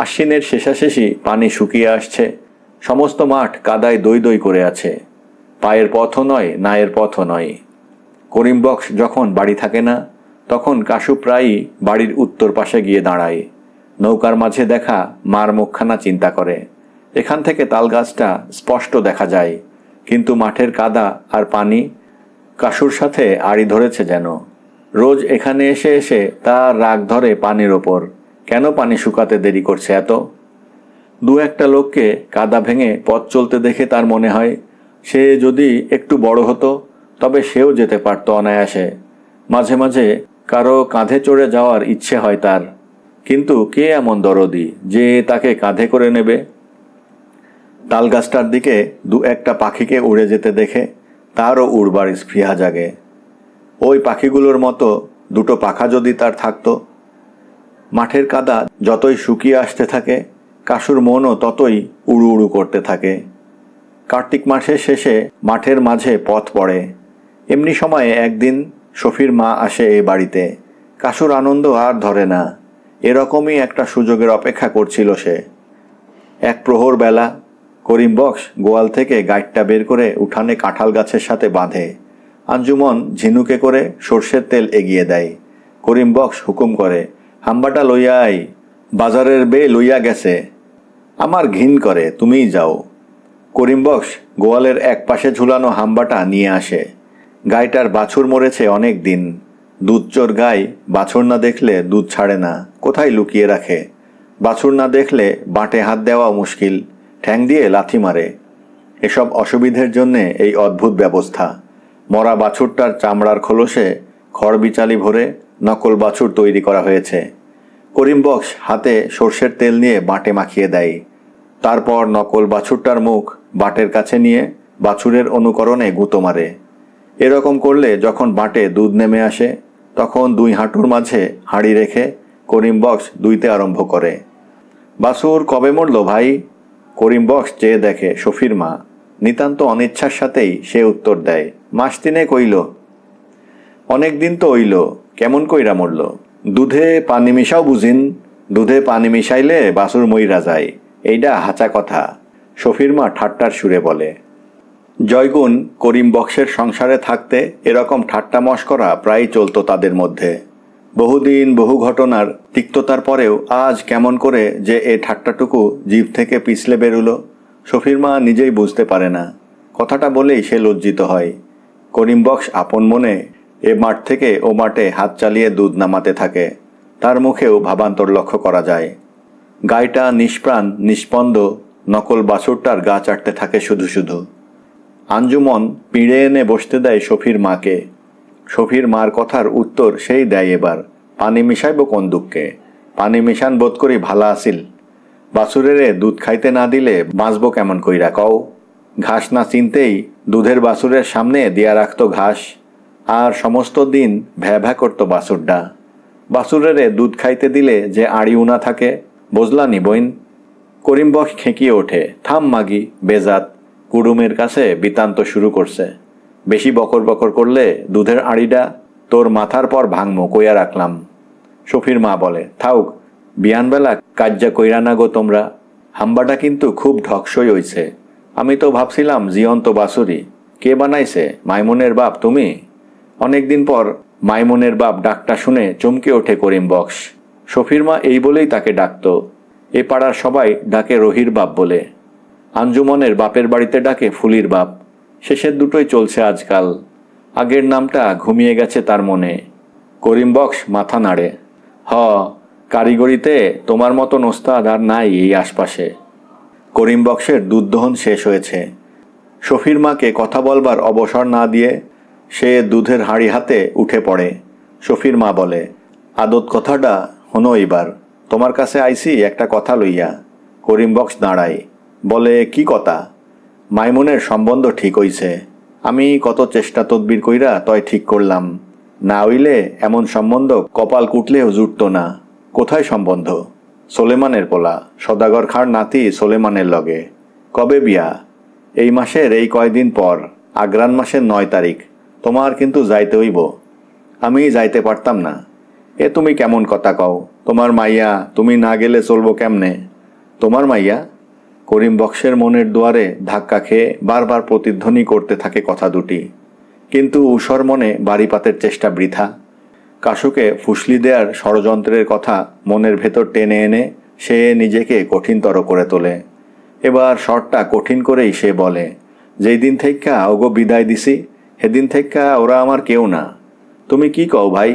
আশ্বিনের শেষাশেষি পানি শুকিয়ে আসছে, সমস্ত মাঠ কাদায় দই দই করে আছে। পায়ের পথও নয়, নায়ের পথও নয়। করিম বক্স যখন বাড়ি থাকে না, তখন কাশু প্রায়ই বাড়ির উত্তর পাশে গিয়ে দাঁড়ায়। নৌকার মাঝে দেখা মার মুখখানা চিন্তা করে। এখান থেকে তালগাছটা স্পষ্ট দেখা যায়, কিন্তু মাঠের কাদা আর পানি কাশুর সাথে আড়ি ধরেছে যেন। রোজ এখানে এসে এসে তার রাগ ধরে পানির ওপর। কেন পানি শুকাতে দেরি করছে এত? দু একটা লোককে কাদা ভেঙে পথ চলতে দেখে তার মনে হয়, সে যদি একটু বড় হতো তবে সেও যেতে পারত অনায়াসে। মাঝে মাঝে কারো কাঁধে চড়ে যাওয়ার ইচ্ছে হয় তার, কিন্তু কে এমন দরদি যে তাকে কাঁধে করে নেবে? তালগাছটার দিকে দু একটা পাখিকে উড়ে যেতে দেখে তারও উড়বার স্পৃহা জাগে। ওই পাখিগুলোর মতো দুটো পাখা যদি তার থাকতো। মাঠের কাদা যতই শুকিয়ে আসতে থাকে, কাশুর মনও ততই উড়ু উড়ু করতে থাকে। কার্তিক মাসের শেষে মাঠের মাঝে পথ পড়ে। এমনি সময়ে একদিন শফির মা আসে এ বাড়িতে। কাশুর আনন্দ আর ধরে না। এরকমই একটা সুযোগের অপেক্ষা করছিল সে। এক প্রহর বেলা করিম বক্স গোয়াল থেকে গাইডটা বের করে উঠানে কাঁঠাল গাছের সাথে বাঁধে। আঞ্জুমন ঝিনুকে করে সর্ষের তেল এগিয়ে দেয়। করিম বক্স হুকুম করে, হাম্বাটা লইয়া আই, বাজারের বে লইয়া গেছে। আমার ঘিন করে, তুমিই যাও। করিম বক্স গোয়ালের এক পাশে ঝুলানো হাম্বাটা নিয়ে আসে। গাইটার বাছুর মরেছে অনেক দিন। দুধচোর গাই বাছুর না দেখলে দুধ ছাড়ে না, কোথায় লুকিয়ে রাখে। বাছুর না দেখলে বাঁটে হাত দেওয়া মুশকিল, ঠ্যাং দিয়ে লাথি মারে। এসব অসুবিধের জন্যে এই অদ্ভুত ব্যবস্থা। মরা বাছুরটার চামড়ার খোলসে খড় বিচালি ভরে নকল বাছুর তৈরি করা হয়েছে। করিম বক্স হাতে সর্ষের তেল নিয়ে বাঁটে মাখিয়ে দেয়। তারপর নকল বাছুরটার মুখ বাটের কাছে নিয়ে বাছুরের অনুকরণে গুঁতো মারে। এরকম করলে যখন বাটে দুধ নেমে আসে, তখন দুই হাঁটুর মাঝে হাঁড়ি রেখে করিম বক্স দুইতে আরম্ভ করে। বাছুর কবে মরল ভাই? করিম বক্স চেয়ে দেখে শফির মা। নিতান্ত অনিচ্ছার সাথেই সে উত্তর দেয়, মাস তিনে কইল। অনেক দিন তো হইল, কেমন কইরা মরল? দুধে পানি মিশাও বুঝিন, দুধে পানি মিশাইলে বাছুর মইরা যায়, এইটা হাঁচা কথা, শফির মা ঠাট্টার সুরে বলে। জয়গুণ করিম বক্সের সংসারে থাকতে এরকম ঠাট্টা মশকরা প্রায় চলতো তাদের মধ্যে। বহুদিন বহু ঘটনার তিক্ততার পরেও আজ কেমন করে যে এ ঠাট্টাটুকু জিভ থেকে পিছলে বেরুলো, শফির মা নিজেই বুঝতে পারে না। কথাটা বলেই সে লজ্জিত হয়। করিম বক্স আপন মনে এ মাঠ থেকে ও মাঠে হাত চালিয়ে দুধ নামাতে থাকে। তার মুখেও ভাবান্তর লক্ষ্য করা যায়। গাইটা নিষ্প্রাণ নিষ্পন্দ নকল বাছুরটার গা চাটতে থাকে শুধু শুধু। আঞ্জুমন পিঁড়ে এনে বসতে দেয় শফির মাকে। শফির মার কথার উত্তর সেই দেয় এবার, পানি মিশাইব কোন দুঃখে, পানি মিশান বোধ করি ভালা আসিল। বাছুরেরে দুধ খাইতে না দিলে বাঁচব কেমন কইরা কও? ঘাস না চিনতেই দুধের বাছুরের সামনে দিয়া রাখতো ঘাস, আর সমস্ত দিন ভ্যা ভ্যা করতো বাছুরডা। বাছুরেরে দুধ খাইতে দিলে যে আড়ি উনা থাকে, বুঝলানি বইন? করিম বক্স খেঁকিয়ে ওঠে, থাম মাগি, বেজাত। কুড়ুমের কাছে বিতান্ত শুরু করছে। বেশি বকর বকর করলে দুধের আড়িটা তোর মাথার পর ভাঙমো কইয়া রাখলাম। শফির মা বলে, থাউক, বিয়ানবেলা কাজ্জা কইরা না গো তোমরা। হাম্বাটা কিন্তু খুব ঢকসই হইছে। আমি তো ভাবছিলাম জীবন্ত বাছুরি। কে বানাইছে? মাইমুনের বাপ তুমি? অনেকদিন পর মাইমুনের বাপ ডাকটা শুনে চমকে ওঠে করিম বক্স। শফির মা এই বলেই তাকে ডাকত। এ পাড়ার সবাই ডাকে রহির বাপ বলে। আঞ্জুমনের বাপের বাড়িতে ডাকে ফুলির বাপ। শেষের দুটোই চলছে আজকাল। আগের নামটা ঘুমিয়ে গেছে তার মনে। করিম বক্স মাথা নাড়ে। হ, কারিগরিতে তোমার মতন ওস্তাদ আর নাই এই আশপাশে। করিম বক্সের দুধ দহন শেষ হয়েছে। শফির মাকে কথা বলবার অবসর না দিয়ে সে দুধের হাঁড়ি হাতে উঠে পড়ে। শফির মা বলে, আদত কথাটা হনো এইবার, তোমার কাছে আইসি একটা কথা লইয়া। করিম বক্স দাঁড়ায়, বলে, কি কথা? মাইমুনের সম্বন্ধ ঠিক হইছে। আমি কত চেষ্টা তদবির কইরা তয় ঠিক করলাম। না হইলে এমন সম্বন্ধ কপাল কুটলেও জুটত না। কোথায় সম্বন্ধ? সোলেমানের পোলা, সদাগর খাঁর নাতি সোলেমানের লগে। কবে বিয়া? এই মাসের এই কয়দিন পর, আগ্রান মাসের 9 তারিখ। তোমার কিন্তু যাইতে হইব। আমি যাইতে পারতাম না। এ তুমি কেমন কথা কও? তোমার মাইয়া, তুমি না গেলে চলবো কেমনে? তোমার মাইয়া? করিম বক্সের মনের দুয়ারে ধাক্কা খেয়ে বারবার প্রতিধ্বনি করতে থাকে কথা দুটি, কিন্তু ঊষর মনে বাড়িপাতের চেষ্টা বৃথা। কাশুকে ফুসলি দেওয়ার ষড়যন্ত্রের কথা মনের ভেতর টেনে এনে সে নিজেকে কঠিনতর করে তোলে। এবার শর্টটা কঠিন করেই সে বলে, যেই দিন থেইক্কা ওগো বিদায় দিছি সেদিন থেইক্কা ওরা আমার কেউ না। তুমি কি কও ভাই?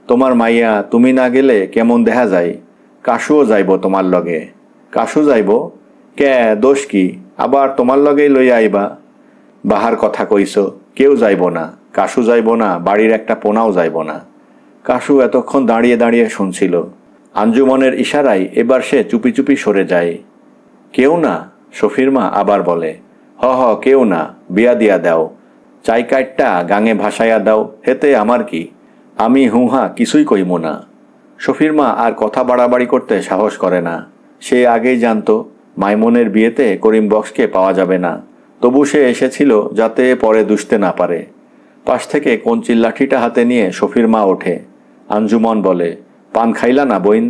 তোমার মাইয়া তুমি না গেলে কেমন দেখা যায়? কাশুও যাইব তোমার লগে। কাশু যাইব? কে, দোষ কি? আবার তোমার লগেই লইয়া আইবা? বাহার কথা কইস, কেউ যাইব না, কাশু যাইব না, বাড়ির একটা পোনাও যাইব না। কাশু এতক্ষণ দাঁড়িয়ে দাঁড়িয়ে শুনছিল। আঞ্জুমনের ইশারায় এবার সে চুপি চুপি সরে যায়। কেউ না? শফির মা আবার বলে, হ হ কেউ না, বিয়া দিয়া দাও, চাই কাইটটা গাঙে ভাসাইয়া দাও, হেতে আমার কি, আমি হুহা কিছুই কইমু না। শফির মা আর কথা বাড়াবাড়ি করতে সাহস করে না। সে আগেই জানতো মাইমনের বিয়েতে করিম বক্সকে পাওয়া যাবে না, তবু সে এসেছিল যাতে পরে দুষতে না পারে। পাশ থেকে কঞ্চির লাঠিটা হাতে নিয়ে শফির মা ওঠে। আঞ্জুমন বলে, পান খাইলা না বইন?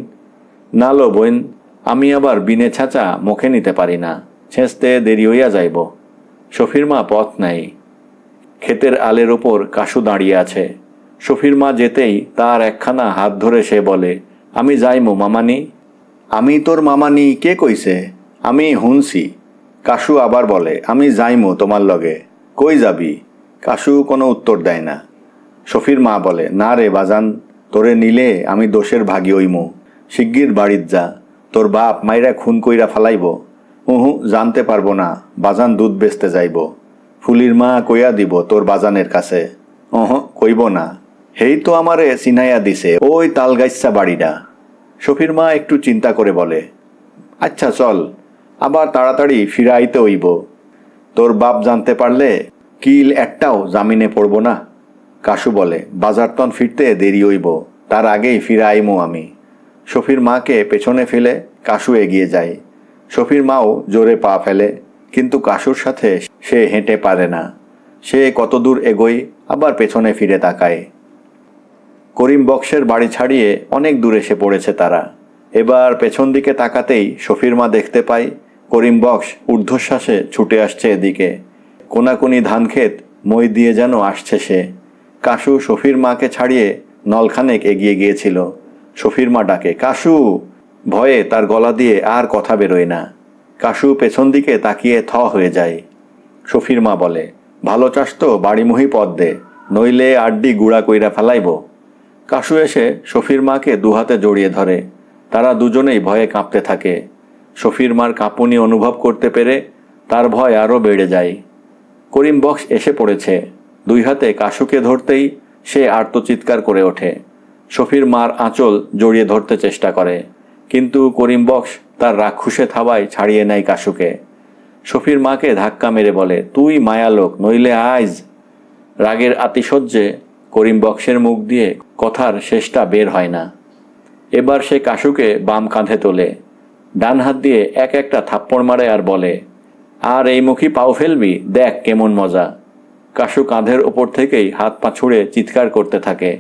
না লো বইন, আমি আবার বিনে ছাঁচা মুখে নিতে পারি না, ছেঁচতে দেরি হইয়া যাইব। শফির মা পথ নাই। ক্ষেতের আলের ওপর কাশু দাঁড়িয়ে আছে। শফির মা যেতেই তার একখানা হাত ধরে সে বলে, আমি যাইমু মামানি। আমি তোর মামানি কে কইছে? আমি হুনছি। কাশু আবার বলে, আমি যাইমু তোমার লগে। কই যাবি? কাশু কোনো উত্তর দেয় না। শফির মা বলে, না রে বাজান, তোরে নিলে আমি দোষের ভাগী হইমু। শিগগির বাড়িত যা, তোর বাপ মাইরা খুন কইরা ফালাইব। উহু, জানতে পারবো না, বাজান দুধ বেচতে যাইব। ফুলির মা কইয়া দিব তোর বাজানের কাছে। কইব না, হেই তো আমারে চিনাইয়া দিছে ওই তালগাইচ্ছা বাড়িটা। শফির মা একটু চিন্তা করে বলে, আচ্ছা চল, আবার তাড়াতাড়ি ফিরে আইতে হইব। তোর বাপ জানতে পারলে কিল একটাও জামিনে পড়ব না। কাশু বলে, বাজারতন ফিরতে দেরি হইব, তার আগেই ফিরে আইমু আমি। শফির মাকে পেছনে ফেলে কাশু এগিয়ে যায়। শফির মাও জোরে পা ফেলে, কিন্তু কাশুর সাথে সে হেঁটে পারে না। সে কত দূর এগোয়, আবার পেছনে ফিরে তাকায়। করিম বক্সের বাড়ি ছাড়িয়ে অনেক দূর এসে পড়েছে তারা। এবার পেছন দিকে তাকাতেই শফির মা দেখতে পায় করিম বক্স ঊর্ধ্বশ্বাসে ছুটে আসছে এদিকে। কোনাকুনি ধানক্ষেত মই দিয়ে যেন আসছে সে। কাশু শফির মাকে ছাড়িয়ে নলখানেক এগিয়ে গিয়েছিল। শফির মা ডাকে, কাশু! ভয়ে তার গলা দিয়ে আর কথা বেরোয় না। কাশু পেছন দিকে তাকিয়ে থ হয়ে যায়। শফির মা বলে, ভালো চাস তো বাড়িমুহি পথ দে, নইলে আড্ডি গুড়া কইরা ফেলাইব। কাশু এসে শফির মাকে দুহাতে জড়িয়ে ধরে। তারা দুজনেই ভয়ে কাঁপতে থাকে। শফির মার কাঁপুনি অনুভব করতে পেরে তার ভয় আরও বেড়ে যায়। করিম বক্স এসে পড়েছে। দুই হাতে কাশুকে ধরতেই সে আর্তচিৎকার করে ওঠে। শফির মার আঁচল জড়িয়ে ধরতে চেষ্টা করে, কিন্তু করিম বক্স তার রাক্ষুসে থাবায় ছাড়িয়ে নেয় কাশুকে। শফির মাকে ধাক্কা মেরে বলে, তুই মায়ালোক, নইলে আইজ। রাগের আতিশয্যে করিম বক্সের মুখ দিয়ে কথার শেষটা বের হয় না। এবার সে কাশুকে বাম কাঁধে তোলে, ডান হাত দিয়ে এক একটা থাপ্পড় মারে আর বলে, আর এই মুখী পাও ফেলবি, দেখ কেমন মজা। কাশু কাঁধের ওপর থেকেই হাত পা ছুঁড়ে চিৎকার করতে থাকে।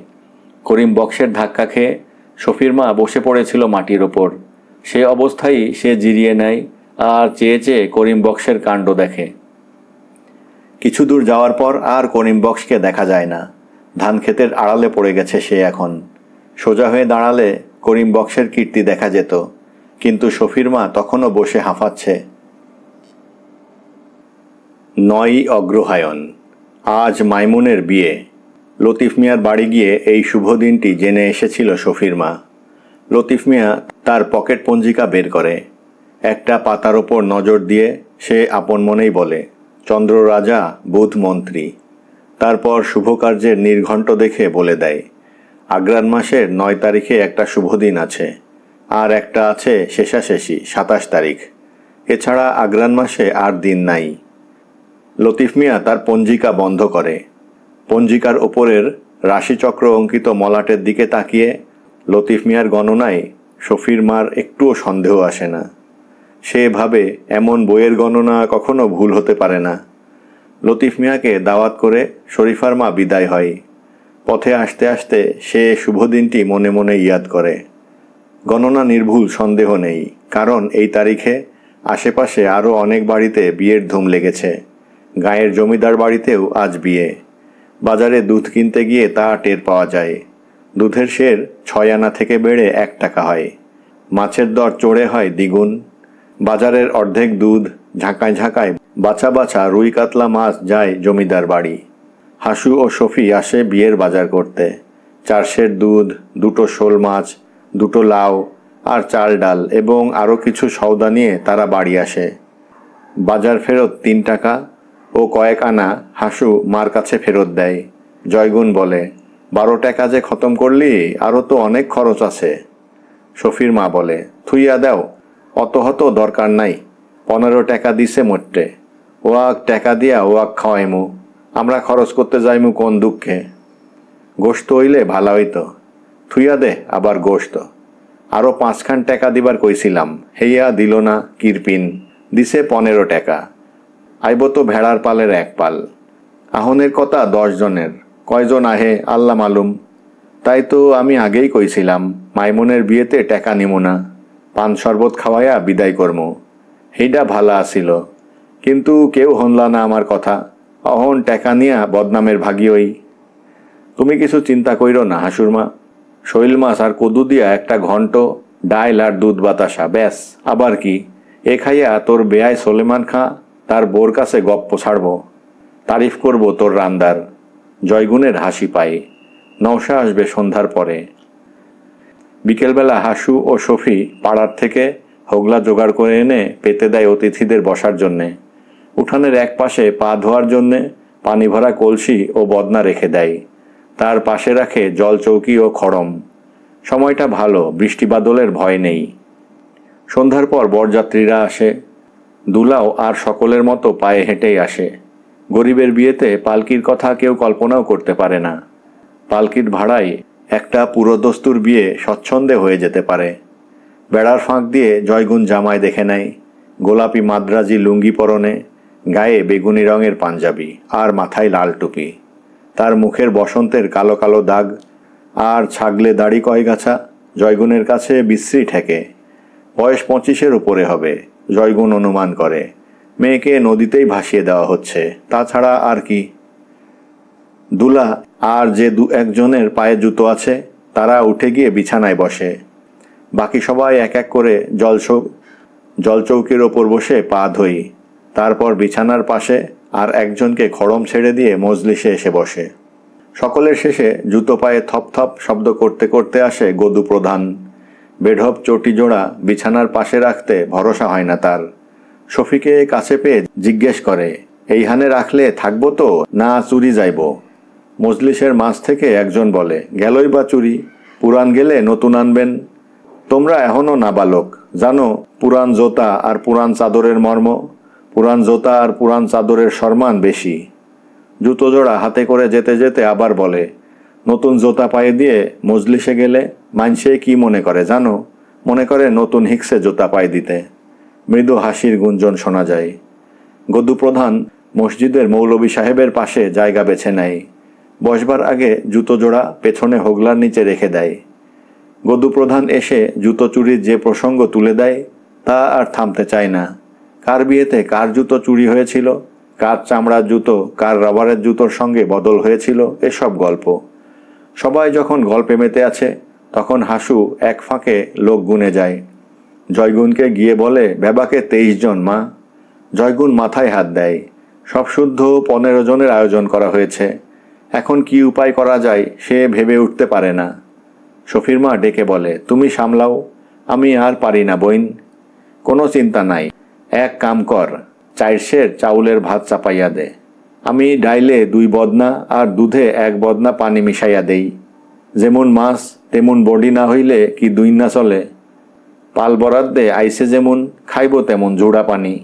করিম বক্সের ধাক্কা খেয়ে শফির মা বসে পড়েছিল মাটির ওপর। সে অবস্থায় সে জিরিয়ে নেয় আর চেয়ে চেয়ে করিম বক্সের কাণ্ড দেখে। কিছু দূর যাওয়ার পর আর করিম বক্সকে দেখা যায় না। ধান ক্ষেতের আড়ালে পড়ে গেছে সে এখন। সোজা হয়ে দাঁড়ালে করিম বক্সের কীর্তি দেখা যেত, কিন্তু শফির মা তখনও বসে হাঁফাচ্ছে। 9ই অগ্রহায়ণ। আজ মাইমুনের বিয়ে। লতিফ মিয়ার বাড়ি গিয়ে এই শুভ দিনটি জেনে এসেছিল শফির মা। লতিফ মিয়া তার পকেট পঞ্জিকা বের করে। একটা পাতার ওপর নজর দিয়ে সে আপন মনেই বলে, চন্দ্র রাজা, বুধ মন্ত্রী। তারপর শুভ কার্যের নির্ঘণ্ট দেখে বলে দেয়, আগ্রান মাসের 9 তারিখে একটা শুভ দিন আছে, আর একটা আছে শেষাশেষি 27 তারিখ। এছাড়া আগ্রান মাসে আর দিন নাই। লতিফ মিয়া তার পঞ্জিকা বন্ধ করে। পঞ্জিকার ওপরের রাশিচক্র অঙ্কিত মলাটের দিকে তাকিয়ে লতিফ মিয়ার গণনায় শফির মার একটুও সন্দেহ আসে না। সে ভাবে এমন বইয়ের গণনা কখনো ভুল হতে পারে না। লতিফ মিয়াকে দাওয়াত করে শরীফার মা বিদায় হয়। পথে আসতে আসতে সে শুভ দিনটি মনে মনে ইয়াদ করে। গণনা নির্ভুল, সন্দেহ নেই, কারণ এই তারিখে আশেপাশে আরও অনেক বাড়িতে বিয়ের ধুম লেগেছে। গাঁয়ের জমিদার বাড়িতেও আজ বিয়ে। বাজারে দুধ কিনতে গিয়ে তা টের পাওয়া যায়। দুধের সের 6 আনা থেকে বেড়ে 1 টাকা হয়। মাছের দর চড়ে হয় দ্বিগুণ। বাজারের অর্ধেক দুধ ঝাঁকায় ঝাঁকায় বাছা বাছা রুই কাতলা মাছ যায় জমিদার বাড়ি। হাসু ও শফি আসে বিয়ের বাজার করতে। 4 সের দুধ, 2টো শোল মাছ, 2টো লাউ আর চাল ডাল এবং আরও কিছু সওদা নিয়ে তারা বাড়ি আসে। বাজার ফেরত 3 টাকা ও কয়েক আনা হাসু মার কাছে ফেরত দেয়। জয়গুণ বলে, 12 টাকা যে খতম করলি, আরও তো অনেক খরচ আছে। শফির মা বলে, থুইয়া দাও, অত হত দরকার নাই। 15 টাকা দিছে মোটে, ওয়াক টাকা দিয়া ওয়াক খাওয়াইমু, আমরা খরচ করতে যাইমু কোন দুঃখে। গোশত হইলে ভালো হইতো, থুইয়া দে আবার গোশত। আরও 5 খান টাকা দিবার কইছিলাম, হেইয়া দিল না। কিরপিন দিছে 15 টাকা। আইব তো ভেড়ার পালের 1 পাল। আহনের কথা 10 জনের, কয়জন আহে আল্লাহ মালুম। তাই তো আমি আগেই কইছিলাম মাইমুনের বিয়েতে টাকা নিমু না, পান শরবত খাওয়াইয়া বিদায় করমু। হেইডা ভালা আসিল, কিন্তু কেউ হনলা না আমার কথা। অহন টাকা নিয়া বদনামের ভাগি হই। তুমি কিছু চিন্তা কইরো না হাসুরমা, শৈল মাছ আর কদু দিয়া একটা ঘন্ট, ডাইল আর দুধ বাতাসা, ব্যাস। আবার কি, এ খাইয়া তোর বেয়াই সোলেমান খাঁ তার বোর কাছে গপ্প ছাড়ব, তারিফ করব তোর রান্দার। জয়গুণের হাসি পায়। নওশা আসবে সন্ধ্যার পরে। বিকেলবেলা হাসু ও শফি পাড়ার থেকে হোগলা জোগাড় করে এনে পেতে দেয় অতিথিদের বসার জন্যে। উঠানের এক পাশে পা ধোয়ার জন্যে পানি ভরা কলসি ও বদনা রেখে দেয়। তার পাশে রাখে জল চৌকি ও খড়ম। সময়টা ভালো, বৃষ্টি বাদলের ভয় নেই। সন্ধ্যার পর বরযাত্রীরা আসে। দুলাও আর সকলের মতো পায়ে হেঁটেই আসে। গরিবের বিয়েতে পালকির কথা কেউ কল্পনাও করতে পারে না। পালকির ভাড়ায় একটা পুরোদস্তুর বিয়ে স্বচ্ছন্দে হয়ে যেতে পারে। বেড়ার ফাঁক দিয়ে জয়গুণ জামাই দেখে নেয়, গোলাপি মাদ্রাজি লুঙ্গি পরনে, গায়ে বেগুনি রঙের পাঞ্জাবি আর মাথায় লাল টুপি। তার মুখের বসন্তের কালো কালো দাগ আর ছাগলে দাড়ি কয়গাছা জয়গুণের কাছে বিশ্রী ঠেকে। বয়স 25-এর উপরে হবে, জয়গুণ অনুমান করে। মেয়েকে নদীতেই ভাসিয়ে দেওয়া হচ্ছে, তাছাড়া আর কি। দুলা আর যে 2-1 জনের পায়ে জুতো আছে তারা উঠে গিয়ে বিছানায় বসে। বাকি সবাই এক এক করে জলচৌকির ওপর বসে পা ধোই। তারপর বিছানার পাশে আর একজনকে খড়ম ছেড়ে দিয়ে মজলিসে এসে বসে। সকলের শেষে জুতো পায়ে থপ থপ শব্দ করতে করতে আসে গদু প্রধান। বেঢপ চটি জোড়া বিছানার পাশে রাখতে ভরসা হয় না তার। শফিকে কাছে পেয়ে জিজ্ঞেস করে, এইখানে রাখলে থাকবো তো না চুরি যাইব? মজলিসের মাঝ থেকে একজন বলে, গেলই বা চুরি, পুরান গেলে নতুন আনবেন। তোমরা এখনো নাবালক, জানো পুরান জোতা আর পুরান চাদরের মর্ম। পুরান জোতা আর পুরান চাদরের সম্মান বেশি। জুতো জোড়া হাতে করে যেতে যেতে আবার বলে, নতুন জোতা পায়ে দিয়ে মজলিসে গেলে মানসে কি মনে করে জানো? মনে করে নতুন হিক্সে জুতা পায়ে দিতে। মৃদু হাসির গুঞ্জন শোনা যায়। গদু প্রধান মসজিদের মৌলভী সাহেবের পাশে জায়গা বেছে নেয়। বসবার আগে জুতো জোড়া পেছনে হোগলার নিচে রেখে দেয়। গদু প্রধান এসে জুতো চুরির যে প্রসঙ্গ তুলে দেয় তা আর থামতে চায় না। কার বিয়েতে কার জুতো চুরি হয়েছিল, কার চামড়ার জুতো কার রাবারের জুতোর সঙ্গে বদল হয়েছিল, এসব গল্প। সবাই যখন গল্পে মেতে আছে তখন হাসু এক ফাঁকে লোক গুনে যায়। জয়গুণকে গিয়ে বলে, বেবাকে 23 জন মা। জয়গুণ মাথায় হাত দেয়। সব শুদ্ধ 15 জনের আয়োজন করা হয়েছে। এখন কি উপায় করা যায় সে ভেবে উঠতে পারে না। শফির মা ডেকে বলে, তুমি সামলাও, আমি আর পারি না বইন। কোনো চিন্তা নাই, এক কাম কর, 4 সের চাউলের ভাত চাপাইয়া দে। আমি ডাইলে 2 বদনা আর দুধে 1 বদনা পানি মিশাইয়া দেই। যেমন মাছ তেমন বডি না হইলে কি 2 না চলে। পাল বরাদ্দে আইসে যেমন, খাইব তেমন জোড়া পানি।